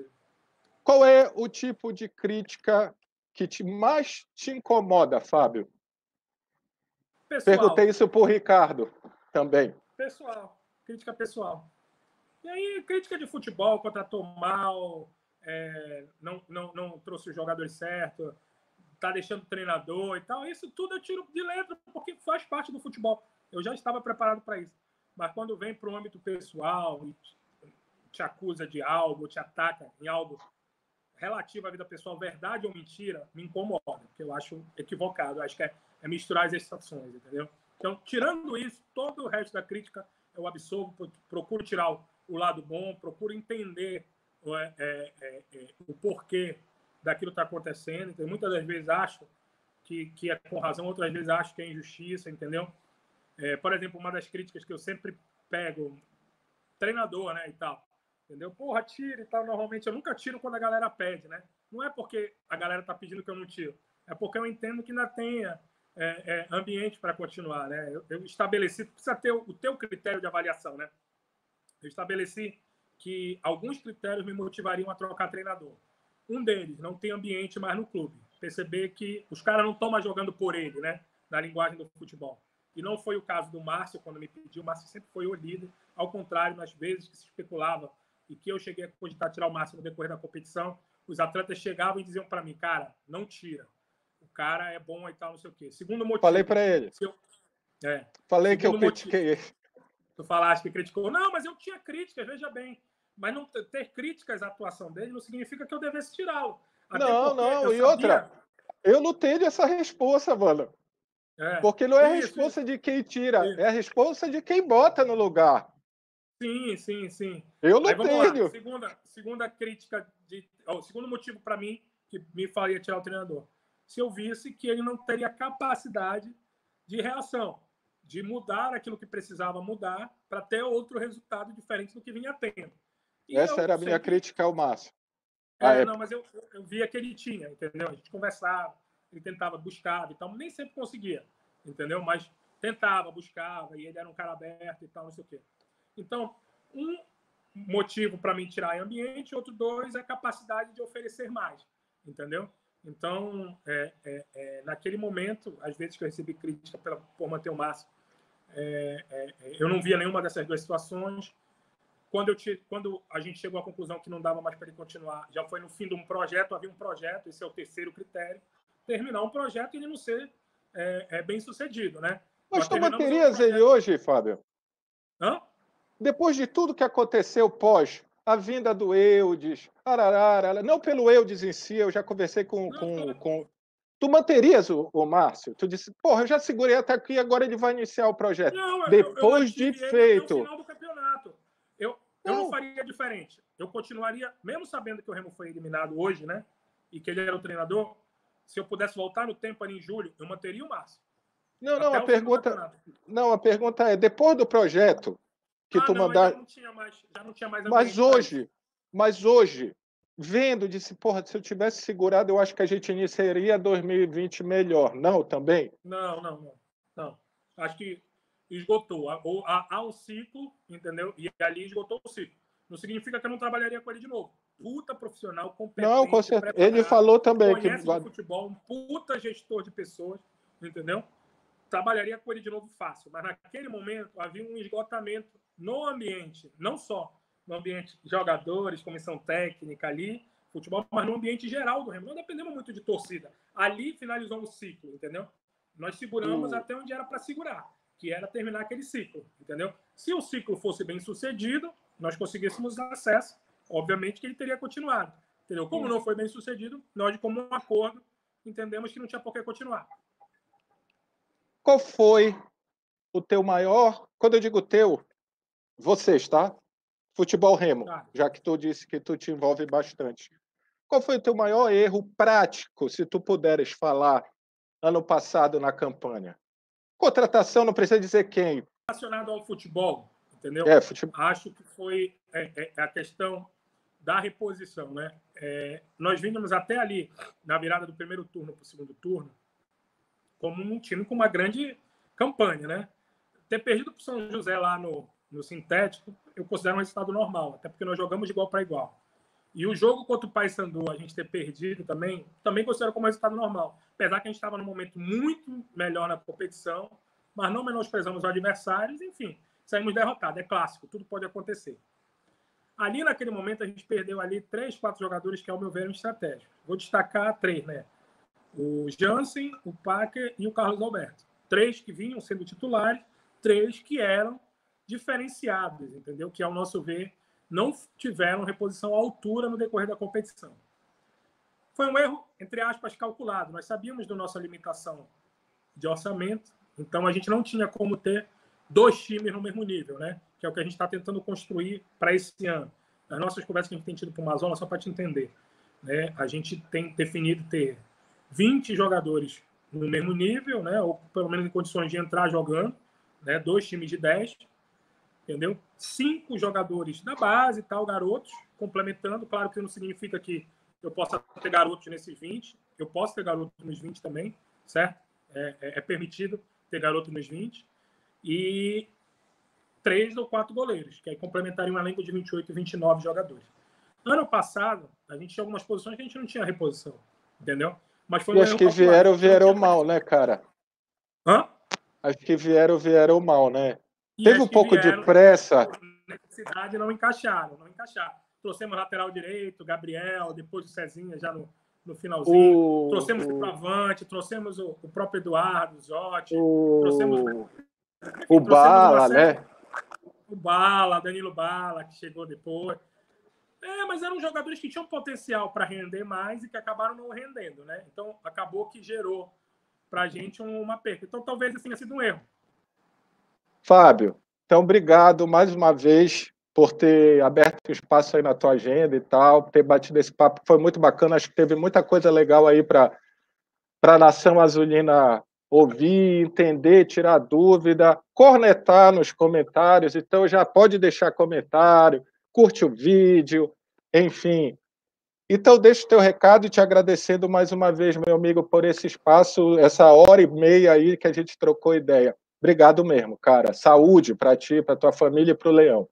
Qual é o tipo de crítica que mais te incomoda, Fábio? Pessoal, Perguntei isso para o Ricardo também. crítica pessoal. E aí, crítica de futebol, contratou mal, não trouxe os jogadores certos, tá deixando o treinador e tal. Isso tudo eu tiro de letra, porque faz parte do futebol. Eu já estava preparado para isso. Mas quando vem para o âmbito pessoal e te acusa de algo, te ataca em algo relativo à vida pessoal, verdade ou mentira, me incomoda, porque eu acho equivocado. Eu acho que é misturar as estações, entendeu? Então, tirando isso, todo o resto da crítica eu absolvo, procuro tirar o lado bom, procuro entender o porquê daquilo que está acontecendo. Então, muitas das vezes acho que é com razão, outras vezes acho que é injustiça, entendeu? Por exemplo, uma das críticas que eu sempre pego, treinador, né, e tal, entendeu? Porra, tira e tal. Normalmente eu nunca tiro quando a galera pede, né? Não é porque a galera tá pedindo que eu não tiro, é porque eu entendo que ainda tenha ambiente para continuar, né? Eu estabeleci, precisa ter o teu critério de avaliação, né? Eu estabeleci que alguns critérios me motivariam a trocar treinador. Um deles, não tem ambiente mais no clube. Perceber que os caras não estão mais jogando por ele, né? Na linguagem do futebol. E não foi o caso do Márcio, quando me pediu. O Márcio sempre foi o líder. Ao contrário, nas vezes que se especulava e que eu cheguei a cogitar tirar o Márcio no decorrer da competição, os atletas chegavam e diziam para mim, cara, não tira. O cara é bom e tal, não sei o quê. Segundo motivo... Falei para ele. Falei que eu critiquei ele. Tu falaste que criticou. Não, mas eu tinha críticas, veja bem. Mas não ter críticas à atuação dele não significa que eu devesse tirá-lo. Não. E outra, eu não tenho essa resposta, mano. Porque não é a resposta de quem tira, é a resposta de quem bota no lugar. Sim. Eu não Aí vamos tenho. lá. Segunda crítica, o segundo motivo para mim que me faria tirar o treinador. Se eu visse que ele não teria capacidade de reação, de mudar aquilo que precisava mudar para ter outro resultado diferente do que vinha tendo. E essa era a minha crítica ao Márcio. Não, mas eu via que ele tinha, entendeu? A gente conversava, ele tentava, buscava e tal, nem sempre conseguia, entendeu? Mas tentava, buscava, e ele era um cara aberto e tal, não sei o quê. Então, um motivo para mim tirar é ambiente, outro dois é a capacidade de oferecer mais, entendeu? Então, naquele momento, às vezes que eu recebi crítica por manter o Márcio, eu não via nenhuma dessas duas situações. Quando a gente chegou à conclusão que não dava mais para ele continuar, já foi no fim de um projeto, havia um projeto, esse é o terceiro critério, terminar um projeto e ele não ser bem sucedido, né? Mas tu manterias ele hoje, Fábio? Hã? Depois de tudo que aconteceu pós a vinda do Eudes, não pelo Eudes em si, eu já conversei com... Tu manterias o Márcio? Tu disse, porra, eu já segurei até aqui, agora ele vai iniciar o projeto. Não, depois de ele feito. até o final do campeonato. Eu não faria diferente. Eu continuaria, mesmo sabendo que o Remo foi eliminado hoje, né? E que ele era o treinador, se eu pudesse voltar no tempo ali em julho, eu manteria o Márcio. A pergunta é, depois do projeto que tu mandar... já não tinha mais Mas hoje, vendo, disse, porra, se eu tivesse segurado, eu acho que a gente iniciaria 2020 melhor. Não, também? Não. Acho que esgotou. Há um ciclo, entendeu? E ali esgotou o ciclo. Não significa que eu não trabalharia com ele de novo. Puta profissional, competente, não, com certeza. Ele falou também conhece do futebol, um puta gestor de pessoas, entendeu? Trabalharia com ele de novo fácil. Mas naquele momento havia um esgotamento no ambiente, não só no ambiente de jogadores, comissão técnica ali, futebol, mas no ambiente geral do Remo. Não dependemos muito de torcida. Ali finalizou um ciclo, entendeu? Nós seguramos até onde era para segurar, que era terminar aquele ciclo, entendeu? Se o ciclo fosse bem sucedido, nós conseguíssemos acesso, obviamente que ele teria continuado, entendeu? Como não foi bem sucedido, nós, como um acordo, entendemos que não tinha por que continuar. Qual foi o teu maior... Quando eu digo teu, vocês, tá? Futebol Remo, Tá. já que tu disse que tu te envolve bastante. Qual foi o teu maior erro prático, se tu puderes falar, ano passado na campanha? Contratação, não precisa dizer quem. Relacionado ao futebol, entendeu? Futebol. Acho que foi a questão da reposição, né? Nós vínhamos até ali, na virada do primeiro turno para o segundo turno, como um time com uma grande campanha, né? Ter perdido para o São José lá no sintético, eu considero um resultado normal, até porque nós jogamos de igual para igual. E o jogo contra o Paysandu, a gente ter perdido também considero como resultado normal. Apesar que a gente estava num momento muito melhor na competição, mas não menosprezamos os adversários, enfim, saímos derrotados. É clássico, tudo pode acontecer. Ali, naquele momento, a gente perdeu ali 3, 4 jogadores que, ao meu ver, eram estratégicos. Vou destacar 3, né? O Jansen, o Packer e o Carlos Alberto. 3 que vinham sendo titulares, 3 que eram diferenciados, entendeu? Que, ao nosso ver, não tiveram reposição à altura no decorrer da competição. Foi um erro, entre aspas, calculado. Nós sabíamos da nossa limitação de orçamento, então a gente não tinha como ter 2 times no mesmo nível, né? Que é o que a gente está tentando construir para esse ano. Nas nossas conversas que a gente tem tido com o Mazola, só para te entender, né? A gente tem definido ter 20 jogadores no mesmo nível, né? Ou pelo menos em condições de entrar jogando, né? 2 times de 10, entendeu? 5 jogadores da base e tal, garotos, complementando. Claro que não significa que eu possa ter garotos nesses 20, eu posso ter garotos nos 20 também, certo? É permitido ter garoto nos 20. E 3 ou 4 goleiros, que aí complementariam um elenco de 28 e 29 jogadores. Ano passado, a gente tinha algumas posições que a gente não tinha reposição, entendeu? Mas foi E acho que vieram mal, né, cara? Hã? Acho que vieram mal, né? E teve um pouco de pressa. Necessidade não encaixaram. Trouxemos lateral direito, Gabriel, depois o Cezinha já no finalzinho. Trouxemos o Avante, trouxemos o próprio Eduardo, o Zotti. Trouxemos o Bala, né? O Bala, Danilo Bala, que chegou depois. Mas eram jogadores que tinham potencial para render mais e que acabaram não rendendo, né? Então, acabou que gerou para a gente uma perda. Então, talvez assim tenha sido um erro. Fábio, então, obrigado mais uma vez por ter aberto espaço aí na tua agenda e tal, ter batido esse papo, foi muito bacana, acho que teve muita coisa legal aí para a Nação Azulina ouvir, entender, tirar dúvida, cornetar nos comentários, então já pode deixar comentário, curte o vídeo, enfim. Então, deixo o teu recado e te agradecendo mais uma vez, meu amigo, por esse espaço, essa hora e meia aí que a gente trocou ideia. Obrigado mesmo, cara. Saúde para ti, para tua família e para o Leão.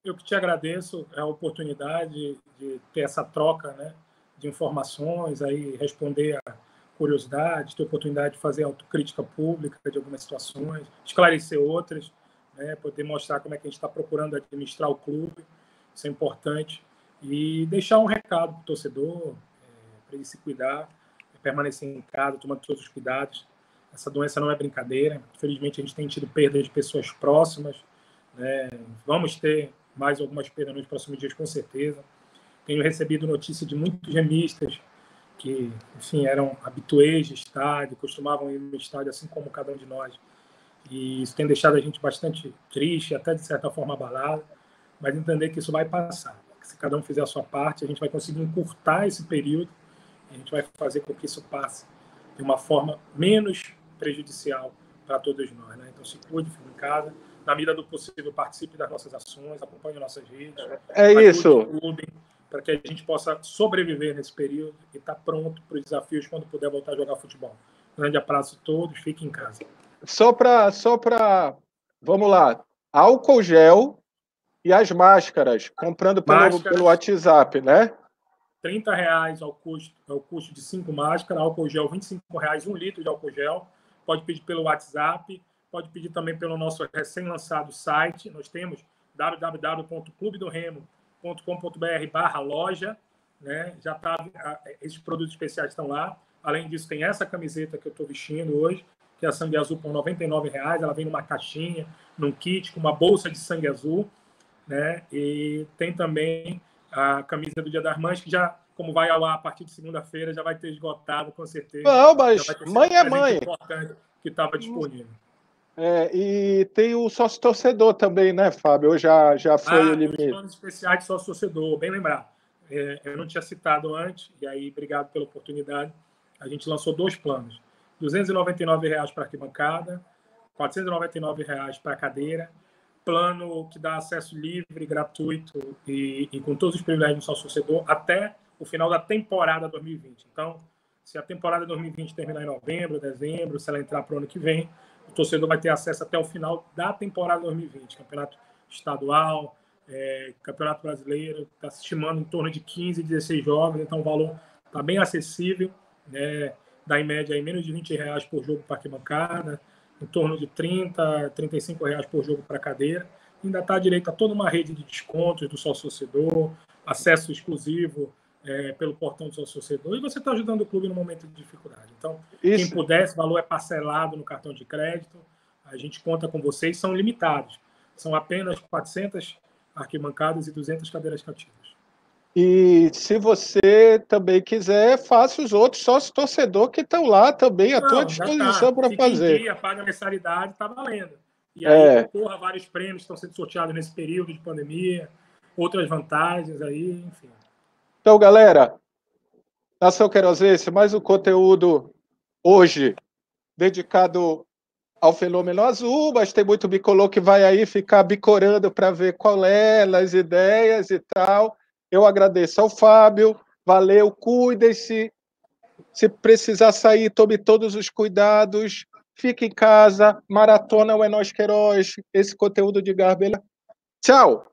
Eu que te agradeço a oportunidade de ter essa troca, né, de informações, aí responder a curiosidades, ter a oportunidade de fazer autocrítica pública de algumas situações, esclarecer outras, né, poder mostrar como é que a gente está procurando administrar o clube, isso é importante, e deixar um recado para o torcedor, para ele se cuidar, permanecer em casa, tomando todos os cuidados. Essa doença não é brincadeira, infelizmente a gente tem tido perda de pessoas próximas, né? Vamos ter mais algumas perdas nos próximos dias, com certeza. Tenho recebido notícia de muitos remistas que, enfim, eram habituês de estádio, costumavam ir no estádio assim como cada um de nós. E isso tem deixado a gente bastante triste, até de certa forma abalado, mas entender que isso vai passar. Que se cada um fizer a sua parte, a gente vai conseguir encurtar esse período, a gente vai fazer com que isso passe de uma forma menos prejudicial para todos nós, né? Então, se cuide, fique em casa. Na medida do possível, participe das nossas ações, acompanhe nossas redes. Isso. Para que a gente possa sobreviver nesse período e estar pronto para os desafios quando puder voltar a jogar futebol. Grande abraço a todos, fiquem em casa. Só para... Vamos lá. Álcool gel e as máscaras, comprando pelo WhatsApp, né? R$30 ao custo de 5 máscaras, álcool gel R$25, 1 litro de álcool gel. Pode pedir pelo WhatsApp, pode pedir também pelo nosso recém-lançado site. Nós temos www.clubedoremo.com.br/loja, né? Já tá, esses produtos especiais estão lá. Além disso, tem essa camiseta que eu estou vestindo hoje, que é a Sangue Azul, por R$99. Ela vem numa caixinha, num kit, com uma bolsa de sangue azul, né? E tem também a camisa do Dia das Mães, que já, como vai ao ar a partir de segunda-feira, já vai ter esgotado, com certeza. Não, mas mãe é mãe. Importante que estava disponível. E tem o sócio-torcedor também, né, Fábio? Ou já foi o Tem os limite? planos especiais de sócio-torcedor, bem lembrar. Eu não tinha citado antes, e aí, obrigado pela oportunidade. A gente lançou 2 planos: R$ 299 para arquibancada, R$ 499 para cadeira. Plano que dá acesso livre, gratuito e com todos os privilégios do sócio-torcedor até o final da temporada 2020. Então, se a temporada 2020 terminar em novembro, dezembro, se ela entrar para o ano que vem, o torcedor vai ter acesso até o final da temporada 2020. Campeonato estadual, Campeonato Brasileiro, está se estimando em torno de 15, 16 jogos, então o valor está bem acessível, né? Dá em média aí menos de R$ 20 por jogo para arquibancada, em torno de R$ 35 por jogo para cadeira. Ainda está direito a toda uma rede de descontos do sócio-torcedor, acesso exclusivo pelo portão do sócio-torcedor, e você está ajudando o clube no momento de dificuldade. Então, quem Isso. puder, esse valor é parcelado no cartão de crédito, a gente conta com vocês, são limitados. São apenas 400 arquibancadas e 200 cadeiras cativas. E se você também quiser, faça os outros sócios-torcedor que estão lá também à tua Não, já está. disposição para Fica em fazer. dia, paga a mensalidade, está valendo. E aí concorra a vários prêmios que estão sendo sorteados nesse período de pandemia, outras vantagens aí, enfim. Então, galera, Nação Querosense, mais um conteúdo hoje dedicado ao fenômeno azul, mas tem muito bicolor que vai aí ficar bicorando para ver qual é as ideias e tal. Eu agradeço ao Fábio, valeu, cuidem-se. Se precisar sair, tome todos os cuidados. Fique em casa. Maratona é Nós Queiroz. Esse conteúdo de Garbelha. Tchau!